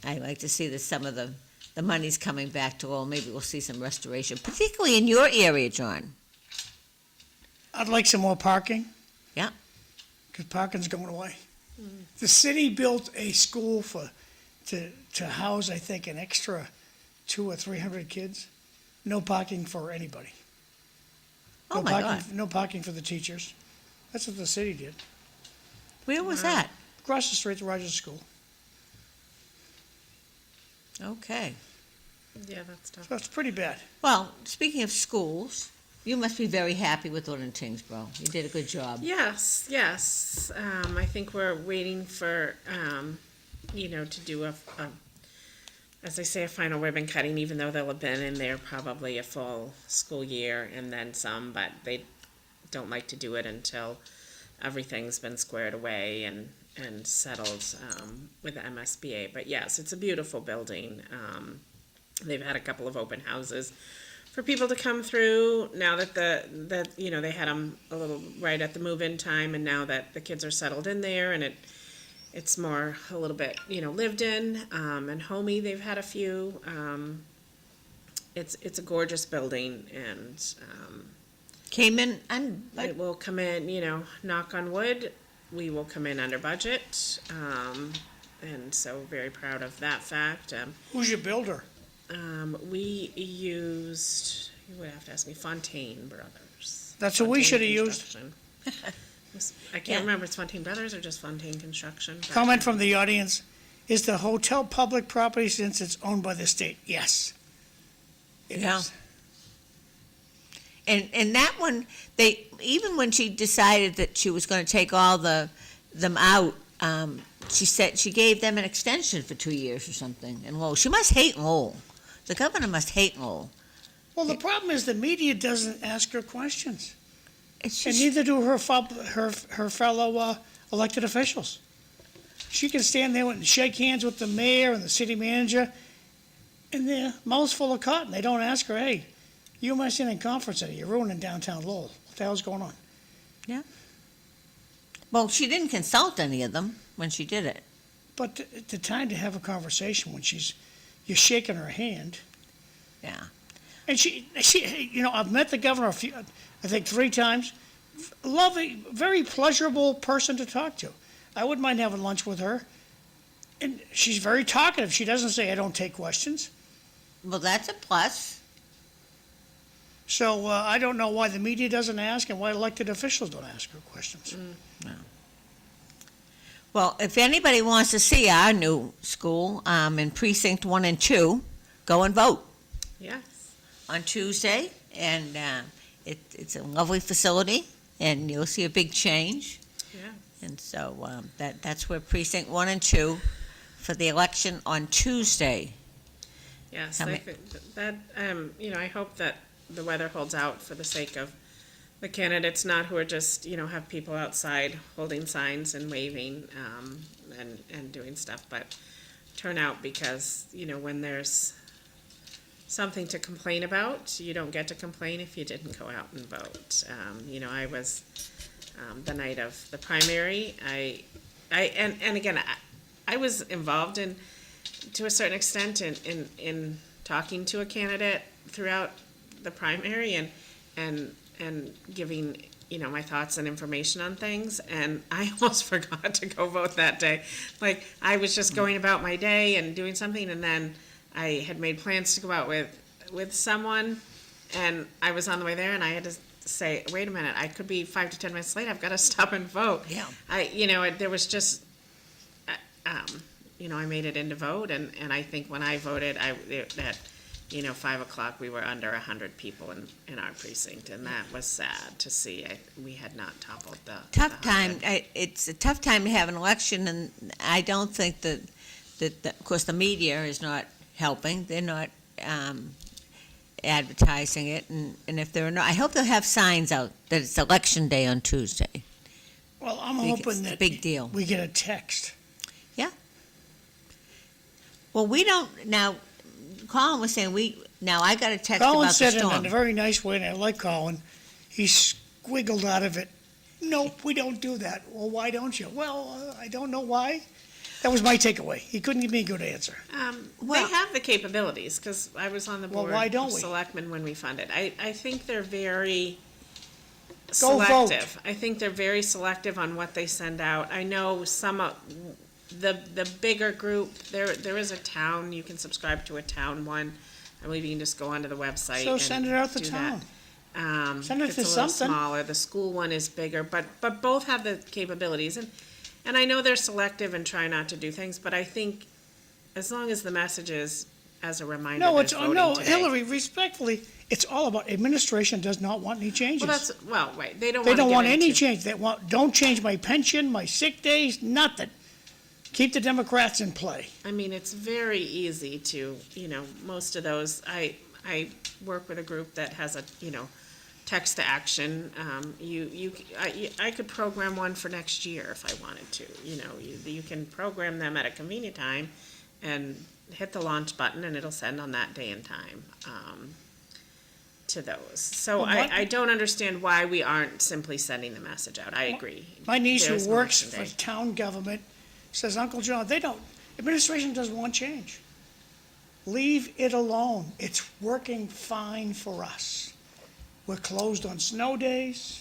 I like to see that some of the money's coming back to Lowell. Maybe we'll see some restoration, particularly in your area, John. I'd like some more parking. Yeah. Because parking's going away. The city built a school to house, I think, an extra 200 or 300 kids. No parking for anybody. Oh, my God. No parking for the teachers. That's what the city did. Where was that? Across the street, the Rogers School. Okay. Yeah, that's tough. So it's pretty bad. Well, speaking of schools, you must be very happy with one in Tingsboro. You did a good job. Yes, yes. I think we're waiting for, to do as they say, a final ribbon cutting, even though they'll have been in there probably a full school year and then some, but they don't like to do it until everything's been squared away and settled with the MSBA. But yes, it's a beautiful building. They've had a couple of open houses for people to come through now that they had them a little right at the move-in time, and now that the kids are settled in there and it's more a little bit lived in. And Homey, they've had a few. It's a gorgeous building, and Came in it will come in. Knock on wood, we will come in under budget, and so very proud of that fact. Who's your builder? We used, you would have to ask me, Fontaine Brothers. That's who we Fontaine should have used. Construction. I can't Yeah. remember, it's Fontaine Brothers or just Fontaine Construction. but- Comment from the audience. Is the hotel public property since it's owned by the state? Yes. It Yeah. is. And that one, even when she decided that she was going to take all them out, she said she gave them an extension for 2 years or something in Lowell. She must hate Lowell. The governor must hate Lowell. Well, the problem is the media doesn't ask her questions, It's and just, neither do her fellow elected officials. She can stand there and shake hands with the mayor and the city manager, and their mouths full of cotton. They don't ask her, "Hey, you and my in conference center, you're ruining downtown Lowell. What the hell's going on?" well, she didn't consult any of them when she did it. But the time to have a conversation when you're shaking her hand. Yeah. And she, I've met the governor I think 3 times. Lovely, very pleasurable person to talk to. I wouldn't mind having lunch with her. And she's very talkative. She doesn't say, "I don't take questions." Well, that's a plus. So I don't know why the media doesn't ask and why elected officials don't ask her questions. Well, if anybody wants to see our new school in Precinct 1 and 2, go and vote Yes. on Tuesday. And it's a lovely facility, and you'll see a big change. Yeah. And so that's where Precinct 1 and 2 for the election on Tuesday. Yes, How I ma- think that, I hope that the weather holds out for the sake of the candidates, not who are just, have people outside holding signs and waving, and doing stuff, but turn out because, when there's something to complain about, you don't get to complain if you didn't go out and vote. I was, the night of the primary, and again, I was involved in, to a certain extent, in talking to a candidate throughout the primary and giving, my thoughts and information on things, and I almost forgot to go vote that day. Like, I was just going about my day and doing something, and then I had made plans to go out with someone, and I was on the way there, and I had to say, wait a minute, I could be 5 to 10 minutes late, I've got to stop and vote. Yeah. There was just, I made it in to vote, and I think when I voted, at 5 o'clock, we were under 100 people in our precinct, and that was sad to see. We had not toppled the Tough the time. 100. It's a tough time to have an election, and I don't think that of course, the media is not helping. They're not advertising it, and if there are no, I hope they'll have signs out that it's election day on Tuesday. Well, I'm It's hoping a that big deal. we get a text. Well, we don't now. Colin was saying I got a text Colin about the said storm. in a very nice way, and I like Colin, he squiggled out of it, nope, we don't do that. Well, why don't you? Well, I don't know why. That was my takeaway. He couldn't give me a good answer. Well- They have the capabilities, because I was on the Well, board why don't of we? selectmen when we funded. I think they're very Go vote. selective. I think they're very selective on what they send out. I know some of the bigger group, there is a town, you can subscribe to a town one. I believe you can just go onto the website So and send it out the do town. that. Send it It's to a little something. smaller. The school one is bigger, but both have the capabilities. And I know they're selective and try not to do things, but I think as long as the message is as a reminder, No, there's voting today. Hillary, respectfully, it's all about, administration does not want any changes. Right, they don't They want to don't get want any into- change. Don't change my pension, my sick days, nothing. Keep the Democrats in play. I mean, it's very easy to, most of those, I work with a group that has a, text to action. I could program one for next year if I wanted to, you can program them at a convenient time and hit the launch button and it'll send on that day and time, to those. So Well, what- I don't understand why we aren't simply sending the message out. I agree. My niece, There's who works election for day. town government, says, Uncle John, administration doesn't want change. Leave it alone. It's working fine for us. We're closed on snow days.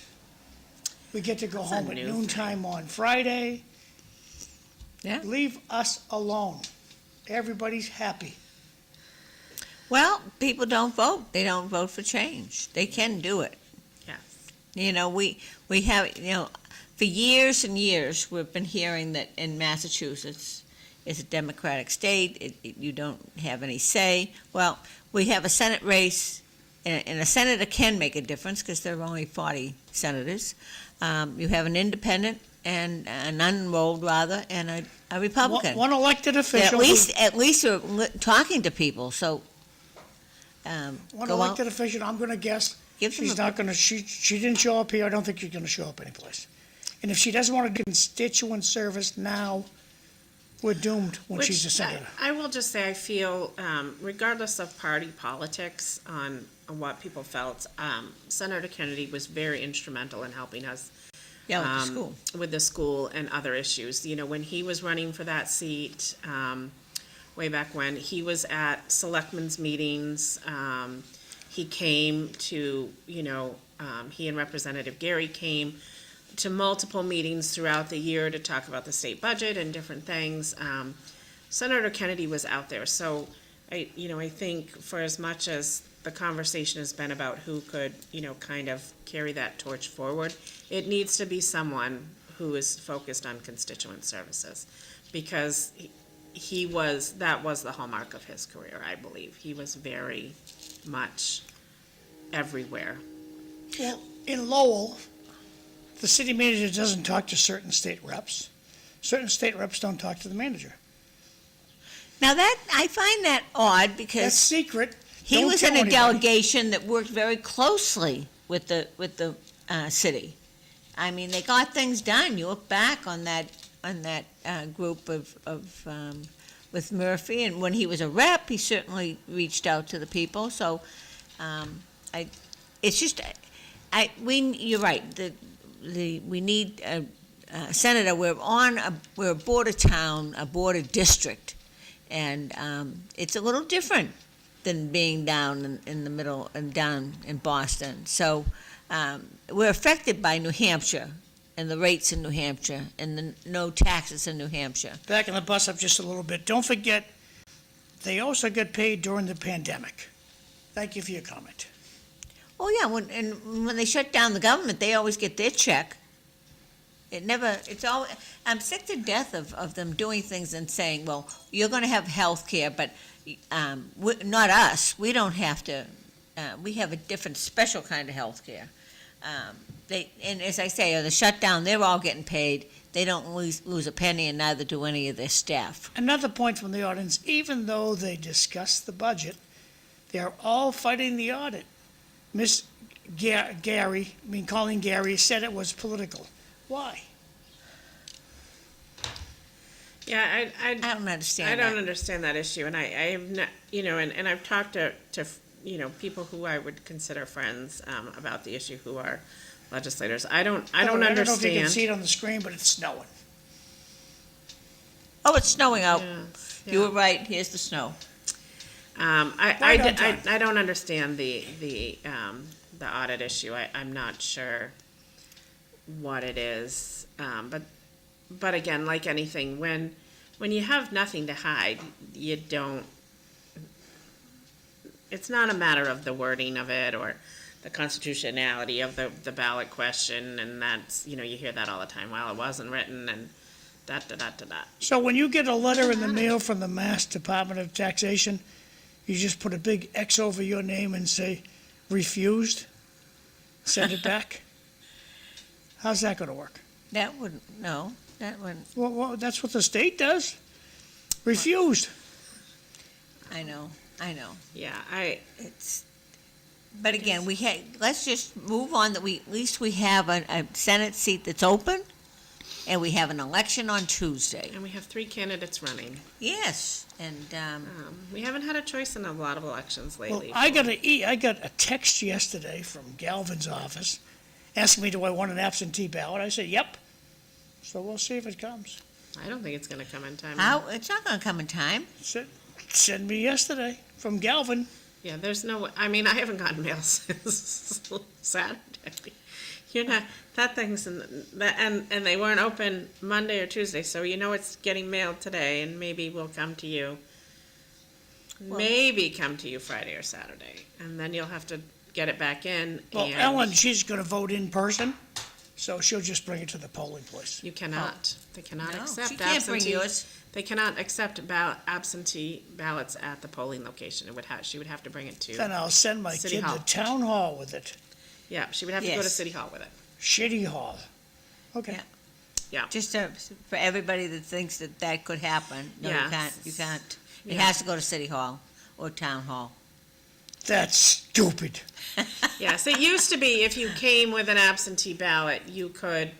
We get to go That's a home at new noontime on Friday. Yeah. Leave us alone. Everybody's happy. Well, people don't vote. They don't vote for change. They can do it. Yes. We have, for years and years, we've been hearing that in Massachusetts, it's a Democratic state, you don't have any say. Well, we have a Senate race, and a senator can make a difference because there are only 40 senators. You have an independent and an unenrolled, rather, and a Republican. One elected At official. least we're talking to people, so One go out. elected official, I'm gonna guess, Give them she's not gonna, she didn't show up here, I don't think she's gonna show up anyplace. And if she doesn't wanna do constituent service now, we're doomed when she's a senator. I will just say, I feel, regardless of party politics on what people felt, Senator Kennedy was very instrumental in helping us Yeah, with the school. with the school and other issues. When he was running for that seat, way back when, he was at selectmen's meetings. He came to, he and Representative Gary came to multiple meetings throughout the year to talk about the state budget and different things. Senator Kennedy was out there, so I think for as much as the conversation has been about who could, kind of carry that torch forward, it needs to be someone who is focused on constituent services, because that was the hallmark of his career, I believe. He was very much everywhere. Well, in Lowell, the city manager doesn't talk to certain state reps. Certain state reps don't talk to the manager. Now that, I find that odd That's because secret. he Don't was tell in a anybody. delegation that worked very closely with the city. I mean, they got things done. You look back on that group with Murphy, and when he was a rep, he certainly reached out to the people. So, it's just, you're right. We need Senator. We're a border town, a border district, and it's a little different than being down in the middle and down in Boston. So we're affected by New Hampshire and the rates in New Hampshire and the no taxes in New Hampshire. Backing the bus up just a little bit, don't forget, they also get paid during the pandemic. Thank you for your comment. Oh, yeah, when they shut down the government, they always get their check. I'm sick to death of them doing things and saying, well, you're going to have health care, but not us. We don't have to, we have a different special kind of health care. And as I say, the shutdown, they're all getting paid. They don't lose a penny, and neither do any of their staff. Another point from the audience, even though they discussed the budget, they're all fighting the audit. Miss Colleen Gary said it was political. Why? Yeah, I don't understand I don't that. understand that issue, and I have not, and I've talked to people who I would consider friends about the issue who are legislators. I don't I don't know if you can understand. see it on the screen, but it's snowing. Oh, it's snowing out. Yeah, You were right. Here's the snow. I don't understand the audit issue. I'm not sure what it is, but again, like anything, when you have nothing to hide, you don't. It's not a matter of the wording of it or the constitutionality of the ballot question, and that's you hear that all the time. Well, it wasn't written, and da da da da da. So when you get a letter in the mail from the Mass Department of Taxation, you just put a big X over your name and say, refused, send it back? How's that gonna work? That wouldn't, no, that wouldn't, Well, that's what the state does. Refused. I know. Yeah, But again, let's just move on, at least we have a Senate seat that's open, and we have an election on Tuesday. and we have 3 candidates running. Yes, and, We haven't had a choice in a lot of elections Well, lately. I got a text yesterday from Galvin's office asking me, do I want an absentee ballot? I said, yep. So we'll see if it comes. I don't think it's going to come in time. it's not gonna come in time. Send me yesterday from Galvin. Yeah, there's no. I mean, I haven't gotten mail since Saturday. That thing's and they weren't open Monday or Tuesday, so it's getting mailed today, and maybe we'll come to you. Maybe come to you Friday or Saturday, and then you'll have to get it back in. Well, and Ellen, she's gonna vote in person, so she'll just bring it to the polling place. You cannot. They cannot No, accept she can't bring absentee. yours. They cannot accept absentee ballots at the polling location. She would have to bring it to. Then I'll send my City kid Hall. to town hall with it. Yeah, she would have to go to Yes. City Hall with it. Shitty hall. Okay. Yeah. Yeah. Just for everybody that thinks that could happen, no, Yeah. you can't. It Yeah. has to go to City Hall or Town Hall. That's stupid. Yes, it used to be if you came with an absentee ballot, you could,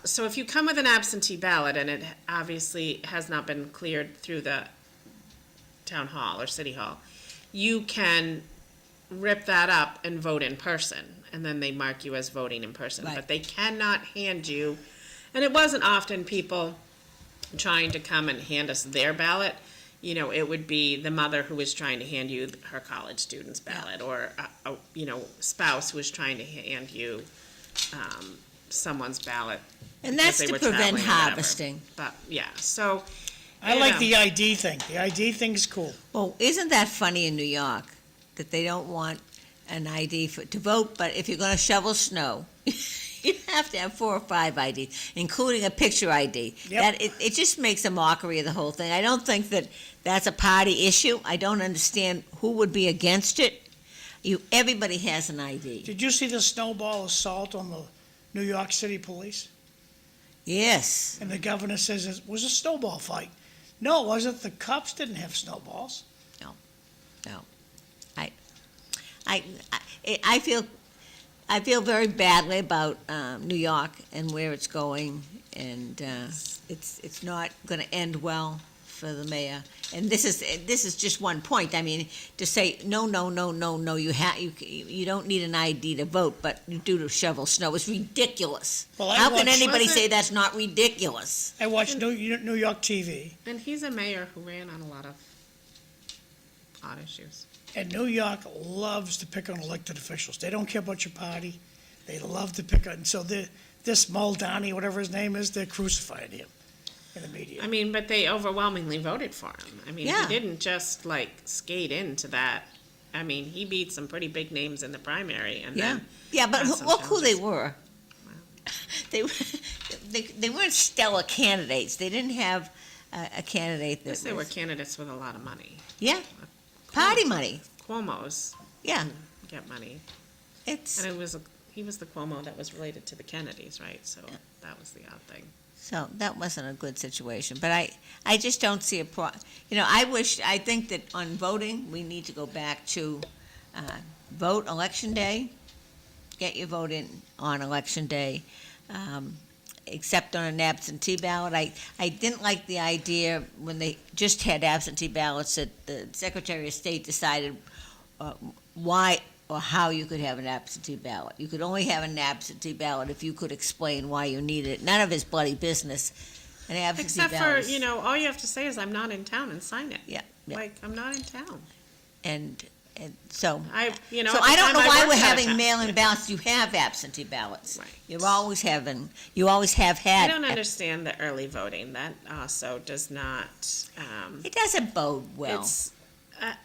so if you come with an absentee ballot and it obviously has not been cleared through the town hall or city hall, you can rip that up and vote in person, and then they mark you as voting in person. Right. But they cannot hand you, and it wasn't often people trying to come and hand us their ballot. It would be the mother who was trying to hand you her college student's ballot, or a spouse who was trying to hand you someone's ballot. And because that's they to were prevent traveling or whatever. harvesting. But so I like the ID thing. The ID thing's cool. Well, isn't that funny in New York, that they don't want an ID to vote, but if you're gonna shovel snow, you have to have 4 or 5 IDs, including a picture ID. Yep. That it just makes a mockery of the whole thing. I don't think that's a party issue. I don't understand who would be against it. Everybody has an ID. Did you see the snowball assault on the New York City police? Yes. And the governor says it was a snowball fight. No, it wasn't. The cops didn't have snowballs. No. I feel I feel very badly about New York and where it's going, and it's not going to end well for the mayor. And this is just one point. I mean, to say no, you don't need an ID to vote, but you do to shovel snow is ridiculous. Well, How can anybody Was it- say that's not ridiculous? I watch New York TV, And he's a mayor who ran on a lot of odd issues. and New York loves to pick on elected officials. They don't care about your party. They love to pick on, so this Muldowney, whatever his name is, they're crucifying him in the media. I mean, but they overwhelmingly voted for him. I mean, Yeah. he didn't just like skate into that. I mean, he beat some pretty big names in the primary, and Yeah, then yeah, but had some look who they challenges. were. They weren't stellar candidates. They didn't have a candidate I that guess they were was, candidates with a lot of money. yeah, party money. Cuomo's Yeah, get money, it's, and he was the Cuomo that was related to the Kennedys, right? So that was the odd thing. so that wasn't a good situation. But I just don't see I think that on voting, we need to go back to vote election day, get your vote in on election day, except on an absentee ballot. I didn't like the idea when they just had absentee ballots that the Secretary of State decided why or how you could have an absentee ballot. You could only have an absentee ballot if you could explain why you needed it. None of his bloody business. An absentee Except ballot. for, all you have to say is I'm not in town and sign it. Yeah, yeah. Like, I'm not in town. And so. I So I don't know why we're worked out of having town. mail-in ballots. You have absentee ballots. Right. You always have I had. don't understand the early voting. That also does not, It doesn't bode well.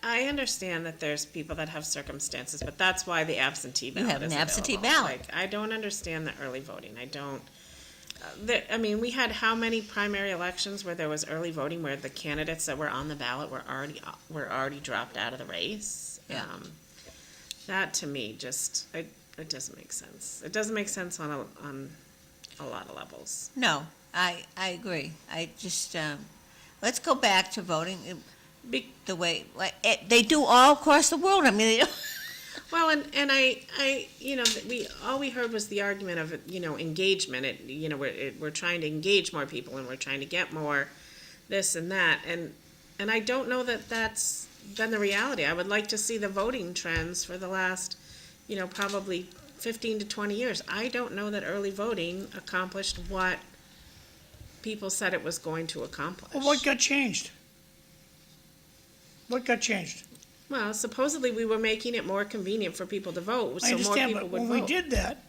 I understand that there's people that have circumstances, but that's why the absentee ballot have an is absentee available. ballot. Like, I don't understand the early voting. I don't, we had how many primary elections where there was early voting where the candidates that were on the ballot were already dropped out of the race? Yeah. That to me just, it doesn't make sense. It doesn't make sense on a lot of levels. No, I agree. I just, let's go back to voting the way, they do all across the world. I mean, they don't. Well, and I, all we heard was the argument of, engagement. We're trying to engage more people and we're trying to get more this and that. And I don't know that that's been the reality. I would like to see the voting trends for the last, probably 15 to 20 years. I don't know that early voting accomplished what people said it was going to accomplish. Well, what got changed? What got changed? Well, supposedly we were making it more convenient for people to vote, I so more understand, people but would when vote. we did that,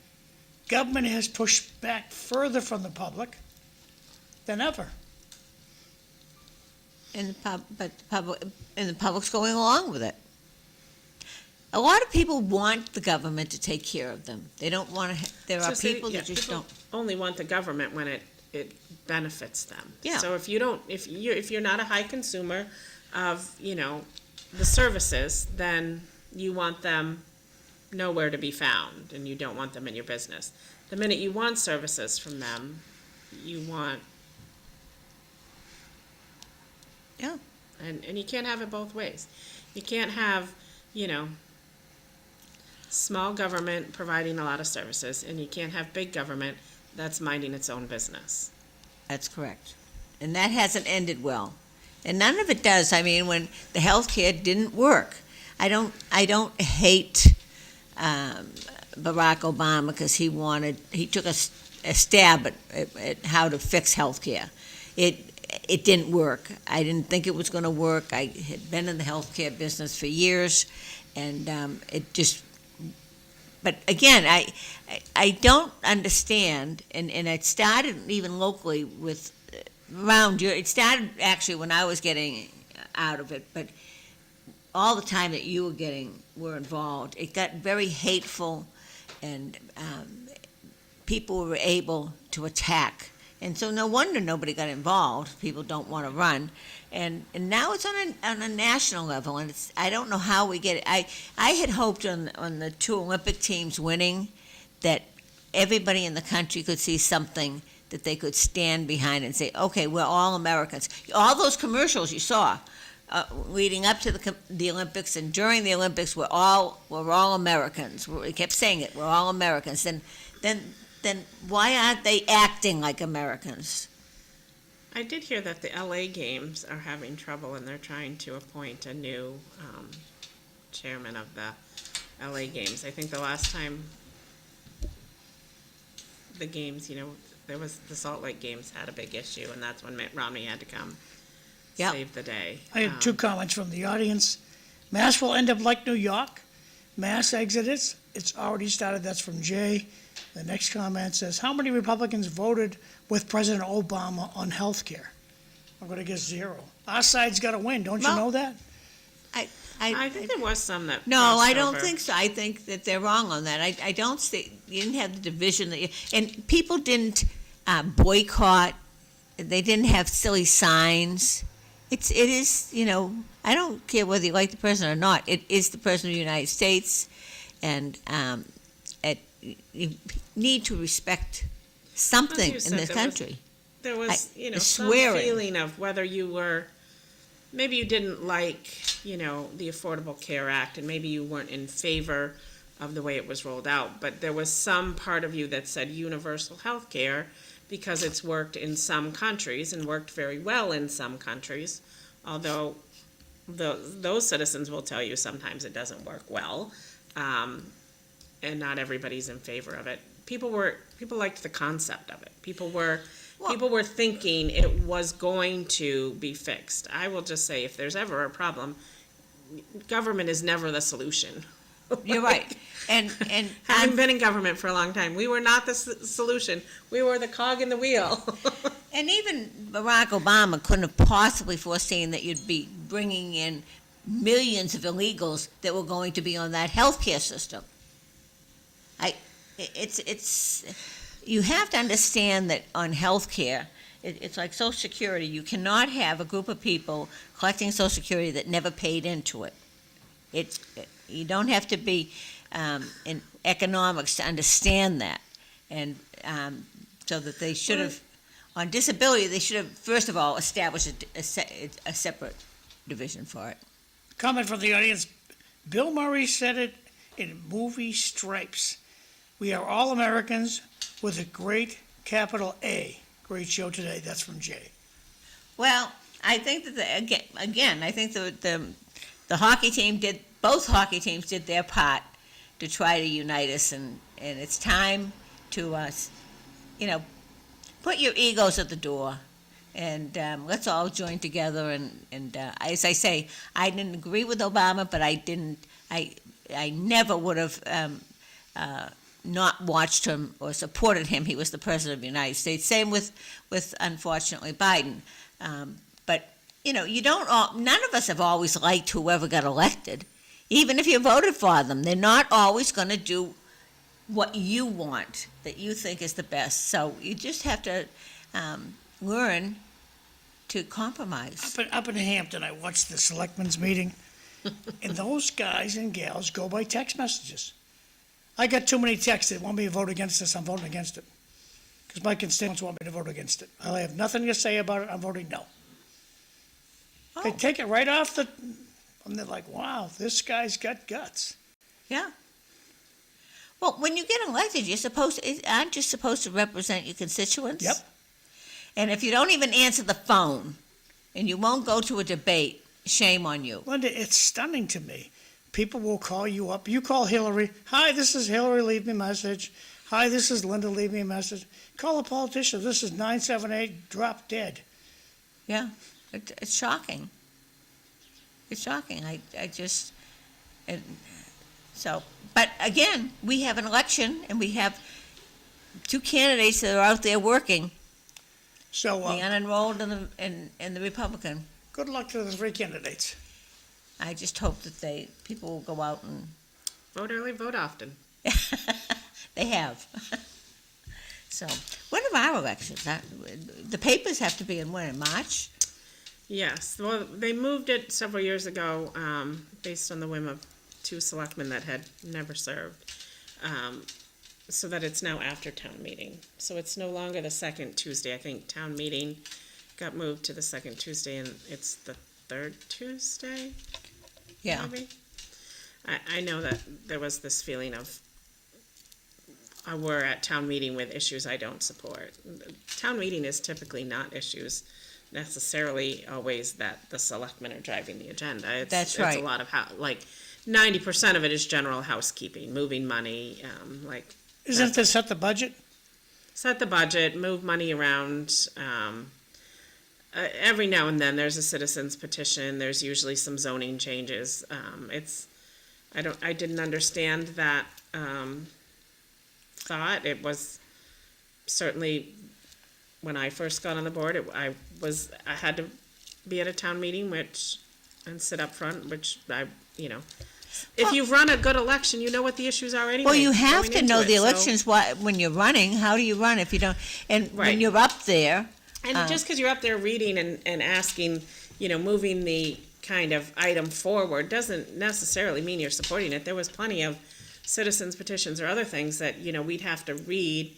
government has pushed back further from the public than ever. And the public's going along with it. A lot of people want the government to take care of them. They don't want to. There are people that just don't. Only want the government when it benefits them. Yeah. So if you're not a high consumer of the services, then you want them nowhere to be found, and you don't want them in your business. The minute you want services from them, you want. Yeah. And you can't have it both ways. You can't have, small government providing a lot of services, and you can't have big government that's minding its own business. That's correct. And that hasn't ended well. And none of it does. I mean, when the health care didn't work, I don't hate Barack Obama because he took a stab at how to fix health care. It didn't work. I didn't think it was going to work. I had been in the healthcare business for years, and it just. But again, I don't understand, and it started even locally with around you. It started actually when I was getting out of it, but all the time that you were involved, it got very hateful, and people were able to attack. And so no wonder nobody got involved. People don't want to run. And now it's on a national level, and I don't know how we get it. I had hoped on the two Olympic teams winning that everybody in the country could see something that they could stand behind and say, okay, we're all Americans. All those commercials you saw leading up to the Olympics and during the Olympics, we're all Americans. We kept saying it. We're all Americans. Then why aren't they acting like Americans? I did hear that the LA Games are having trouble and they're trying to appoint a new chairman of the LA Games. I think the last time the games, there was the Salt Lake Games had a big issue, and that's when Mitt Romney had to come Yep. save the day. I had two comments from the audience. Mass will end up like New York. Mass exodus, it's already started. That's from Jay. The next comment says, how many Republicans voted with President Obama on health care? I'm going to guess 0. Our side's got to win. Don't you Well, know that? I think there was some that No, crossed I don't over. think so. I think that they're wrong on that. I don't see, you didn't have the division and people didn't boycott. They didn't have silly signs. It is, I don't care whether you like the president or not. It is the president of the United States, and you need to respect something you in said, this country. There was, the some swearing. feeling of whether you were, maybe you didn't like, the Affordable Care Act, and maybe you weren't in favor of the way it was rolled out, but there was some part of you that said universal health care because it's worked in some countries and worked very well in some countries, although those citizens will tell you sometimes it doesn't work well, and not everybody's in favor of it. People liked the concept of it. People were thinking it was going to be fixed. I will just say, if there's ever a problem, government is never the solution. You're right. And Having been in government for a long time, we were not the solution. We were the cog in the wheel. And even Barack Obama couldn't have possibly foreseen that you'd be bringing in millions of illegals that were going to be on that healthcare system. You have to understand that on healthcare, it's like Social Security. You cannot have a group of people collecting Social Security that never paid into it. You don't have to be in economics to understand that, and so that they should have, on disability, they should have first of all established a separate division for it. Comment from the audience. Bill Murray said it in movie Stripes. We are all Americans with a great capital A. Great show today. That's from Jay. Well, I think that I think the hockey team both hockey teams did their part to try to unite us, and it's time to put your egos at the door, and let's all join together. And as I say, I didn't agree with Obama, but I never would have not watched him or supported him. He was the president of the United States. Same with unfortunately Biden. But none of us have always liked whoever got elected. Even if you voted for them, they're not always going to do what you want, that you think is the best. So you just have to learn to compromise. Up in Hampton, I watched the selectmen's meeting, and those guys and gals go by text messages. I got too many texts that want me to vote against this. I'm voting against it. Because my constituents want me to vote against it. I have nothing to say about it. I'm voting no. They take it right off the... And they're like, wow, this guy's got guts. Yeah. Well, when you get elected, aren't you supposed to represent your constituents? Yep. And if you don't even answer the phone and you won't go to a debate, shame on you. Linda, it's stunning to me. People will call you up. You call Hillary. Hi, this is Hillary. Leave me a message. Hi, this is Linda. Leave me a message. Call a politician. This is 978. Drop dead. Yeah. It's shocking. It's shocking. But again, we have an election and we have two candidates that are out there working, So the unenrolled and the Republican. good luck to the three candidates. I just hope that people will go out and Vote early, vote often. they have. So, when are our elections? The papers have to be in March? Yes, well, they moved it several years ago, based on the whim of two selectmen that had never served, so that it's now after town meeting. So it's no longer the second Tuesday. I think town meeting got moved to the second Tuesday, and it's the third Tuesday, Yeah. maybe? I know that there was this feeling of, we're at town meeting with issues I don't support. Town meeting is typically not issues necessarily always that the selectmen are driving the agenda. That's right. It's a lot of, 90% of it is general housekeeping, moving money, Isn't this set the budget? set the budget, move money around. Every now and then, there's a citizen's petition. There's usually some zoning changes. I didn't understand that thought. It was certainly when I first got on the board. I had to be at a town meeting, and sit up front, if you've run a good election, you know what the issues are anyway. Well, you have going to into know it, the so- elections when you're running. How do you run if you don't? And when Right. you're up there, And just because you're up there reading and asking, moving the kind of item forward doesn't necessarily mean you're supporting it. There was plenty of citizens petitions or other things that, we'd have to read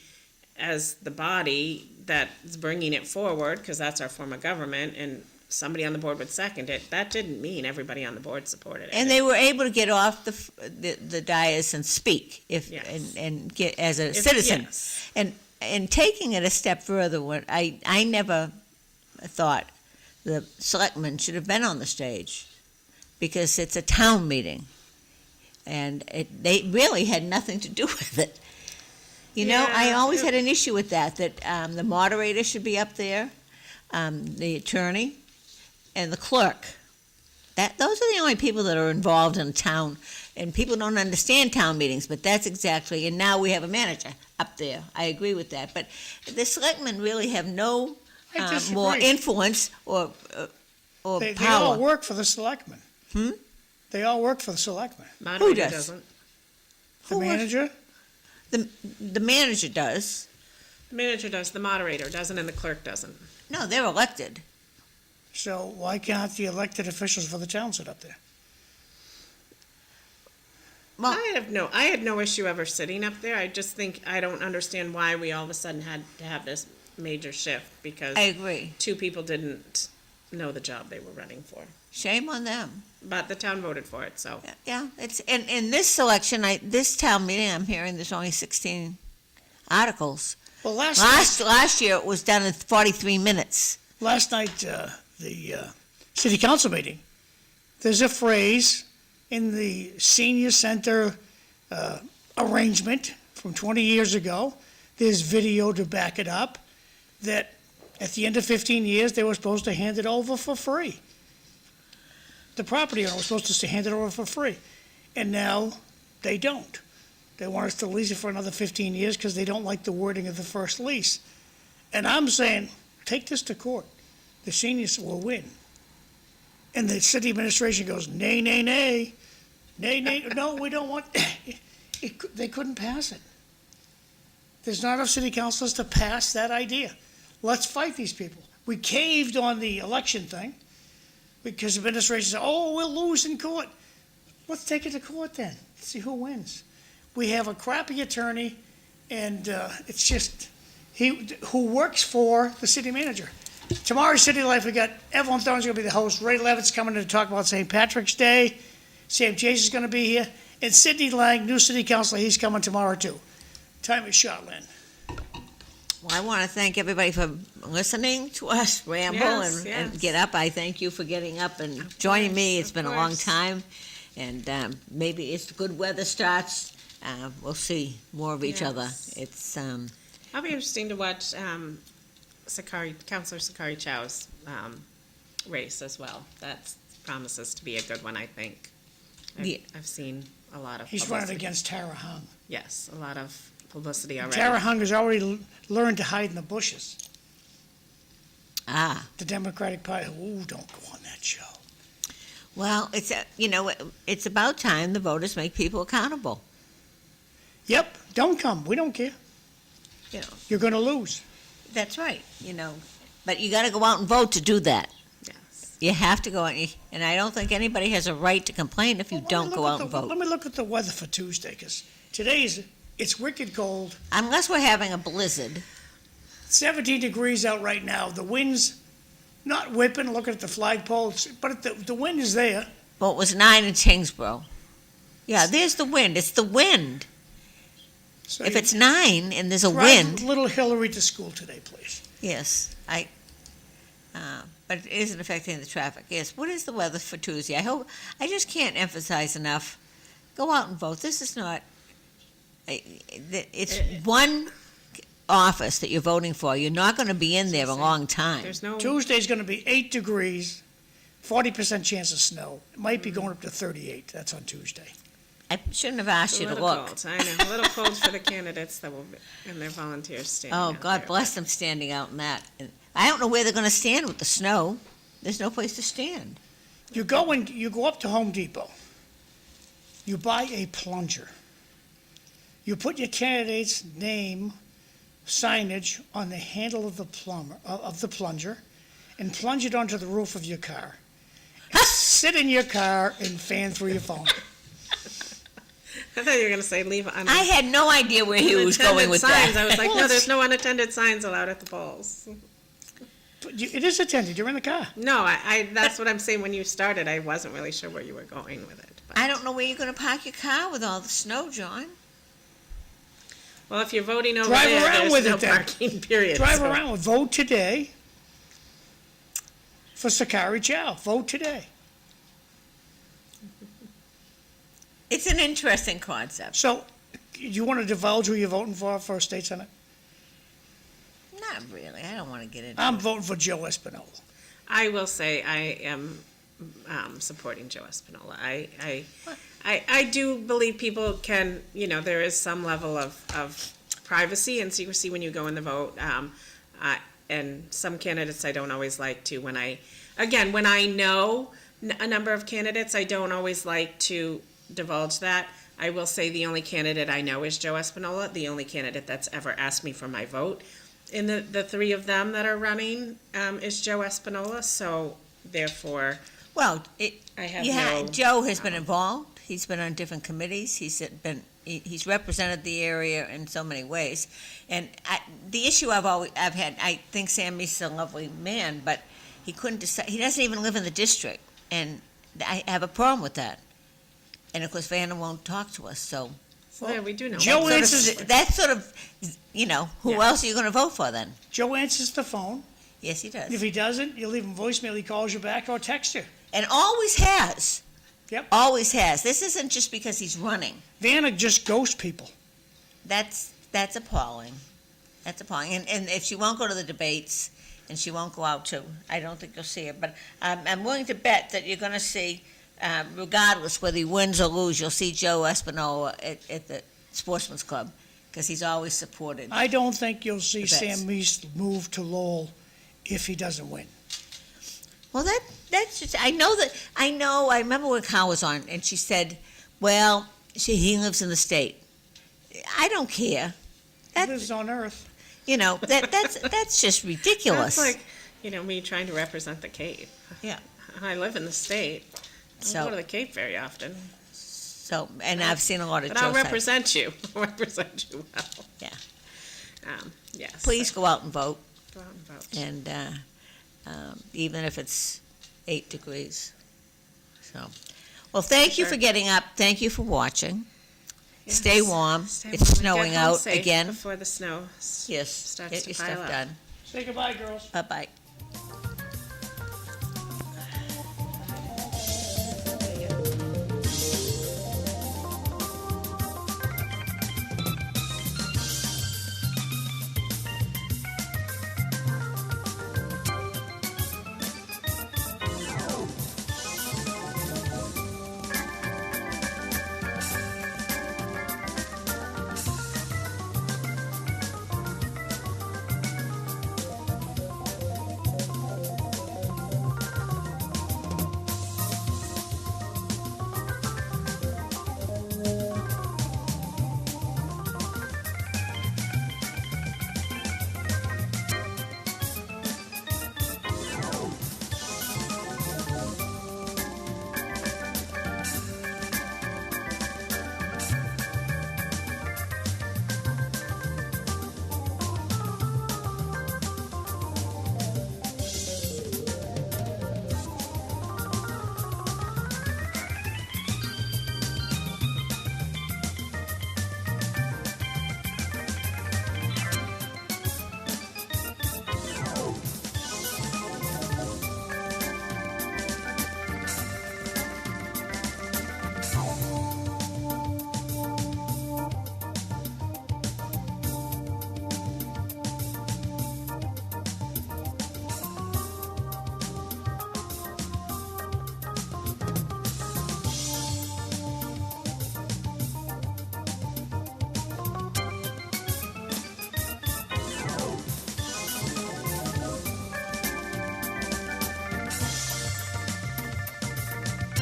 as the body that's bringing it forward, because that's our form of government, and somebody on the board would second it. That didn't mean everybody on the board supported it. and they were able to get off the dais and speak Yes. and get as a citizen. Yes. And taking it a step further, I never thought the selectmen should have been on the stage, because it's a town meeting, and they really had nothing to do with it. I Yeah. always had an issue with that the moderator should be up there, the attorney, and the clerk. Those are the only people that are involved in town, and people don't understand town meetings, but that's exactly, and now we have a manager up there. I agree with that, but the selectmen really have no I disagree. more influence or They power. all work for the selectmen. Hmm? They all work for the selectmen. Moderator does? doesn't. The Who works- manager, The manager does. The manager does, the moderator doesn't, and the clerk doesn't. No, they're elected. so why can't the elected officials for the town sit up there? Well, I had no issue ever sitting up there. I just think, I don't understand why we all of a sudden had to have this major shift, because I agree. two people didn't know the job they were running for. Shame on them. But the town voted for it, so. Yeah, it's in this election, this town meeting, I'm hearing there's only 16 articles. Well, last Last year it was done in 43 minutes. night, the city council meeting, there's a phrase in the senior center arrangement from 20 years ago, there's video to back it up, that at the end of 15 years, they were supposed to hand it over for free. The property owner was supposed to hand it over for free, and now they don't. They want us to lease it for another 15 years because they don't like the wording of the first lease. And I'm saying, take this to court. The seniors will win. And the city administration goes, nay, nay, nay. Nay, nay, no, we don't want, they couldn't pass it. There's not enough city councilors to pass that idea. Let's fight these people. We caved on the election thing because the administration said, oh, we'll lose in court. Let's take it to court then, see who wins. We have a crappy attorney, and it's just, who works for the city manager. Tomorrow's City Life, we got Evelyn Thorne's gonna be the host, Ray Levitt's coming to talk about St. Patrick's Day, Sam Jason's gonna be here, and Sidney Lang, new city councilor, he's coming tomorrow too. Time is short, Lynn. Well, I want to thank everybody for listening to us ramble Yes, and yes. get up. I thank you for getting up and joining me. It's of been a long course. time, and maybe as the good weather starts, we'll see more of each other. Yes. It's It'll be interesting to watch Councilor Sakari Chow's race as well. That promises to be a good one, I think. Yeah. I've seen a lot of He's publicity. running against Tara Hung. Yes, a lot of publicity already. Tara Hung has already learned to hide in the bushes. ah. The Democratic Party, ooh, don't go on that show. Well, it's about time the voters make people accountable. Yep, don't come, we don't care. You know, You're gonna lose. that's right. But you got to go out and vote to do that. Yes. You have to go out, and I don't think anybody has a right to complain if you Well, let don't me go look out at and the- vote. Let me look at the weather for Tuesday, because it's wicked cold. Unless we're having a blizzard. 17 degrees out right now. The winds not whipping, looking at the flagpole, but the wind is there. Well, it was 9 in Tingsboro. Yeah, there's the wind. It's the wind. So If you it's 9 and there's a drive wind, little Hillary to school today, please. yes, but it isn't affecting the traffic. Yes, what is the weather for Tuesday? I just can't emphasize enough. Go out and vote. This is not, it's one office that you're voting for. You're not going to be in there a long time. There's no, Tuesday's gonna be 8 degrees, 40% chance of snow. It might be going up to 38. That's on Tuesday. I shouldn't have asked it's a you to little look. cold. I know, a little cold for the candidates that will, and their volunteers standing Oh, out God there. bless them standing out in that. And I don't know where they're going to stand with the snow. There's no place to stand. You go up to Home Depot. You buy a plunger. You put your candidate's name, signage on the handle of the plunger, and plunge it onto the roof of your car. And sit in your car and fan through your phone. I thought you were going to say leave I had no idea where he was going unattended with signs. that. I was like, no, there's no unattended signs allowed at the polls. But it is attended. You're in the car. No, that's what I'm saying. When you started, I wasn't really sure where you were going with it. But. I don't know where you're going to park your car with all the snow, John. Well, if you're voting over Drive there, around there's with no it then. parking, period. Drive so- around. Vote today for Sakari Chow. Vote today. It's an interesting concept. So, you want to divulge who you're voting for state senate? Not really. I don't want to get into I'm it. voting for Joe Espinola. I will say I am supporting Joe Espinola. I do believe people can, there is some level of privacy and secrecy when you go in the vote. And some candidates I don't always like to when I know a number of candidates, I don't always like to divulge that. I will say the only candidate I know is Joe Espinola, the only candidate that's ever asked me for my vote. In the three of them that are running is Joe Espinola, so therefore Well, I have no. Joe has been involved. He's been on different committees. He's represented the area in so many ways. And the issue I've had, I think Sam Meese is a lovely man, but he couldn't decide. He doesn't even live in the district, and I have a problem with that. And of course, Vanna won't talk to us, so. Yeah, we do know. Joe That's sort of, who Yeah. else are you going to vote for then? Joe answers the phone. Yes, he If does. he doesn't, you leave him voicemail, he calls you back or texts you. And always has. Yep. Always has. This isn't just because he's running. Vanna just ghosts people. That's appalling. That's appalling. And if she won't go to the debates, and she won't go out to, I don't think you'll see her. But I'm willing to bet that you're going to see, regardless whether he wins or loses, you'll see Joe Espinola at the Sportsman's Club, because he's always supported. I don't think you'll see The best. Sam Meese move to Lowell if he doesn't win. Well, that's just, I remember when Carl was on, and she said, well, he lives in the state. I don't care. He lives on Earth. That's just ridiculous. That's like, me trying to represent the Cape. Yeah. I live in the state. I don't So- go to the Cape very often. So, and I've seen a lot of But Joe I'll sides. represent you. I'll represent you well. Yeah. Yes. Please go out and vote, Go out and vote. and even if it's 8 degrees. So, well, thank you Sure. for getting up. Thank you for watching. Yes. Stay warm. Stay It's warm and snowing get home out safe again. Before the snow Yes, starts get to your pile stuff up. done. Say goodbye, girls. Bye-bye.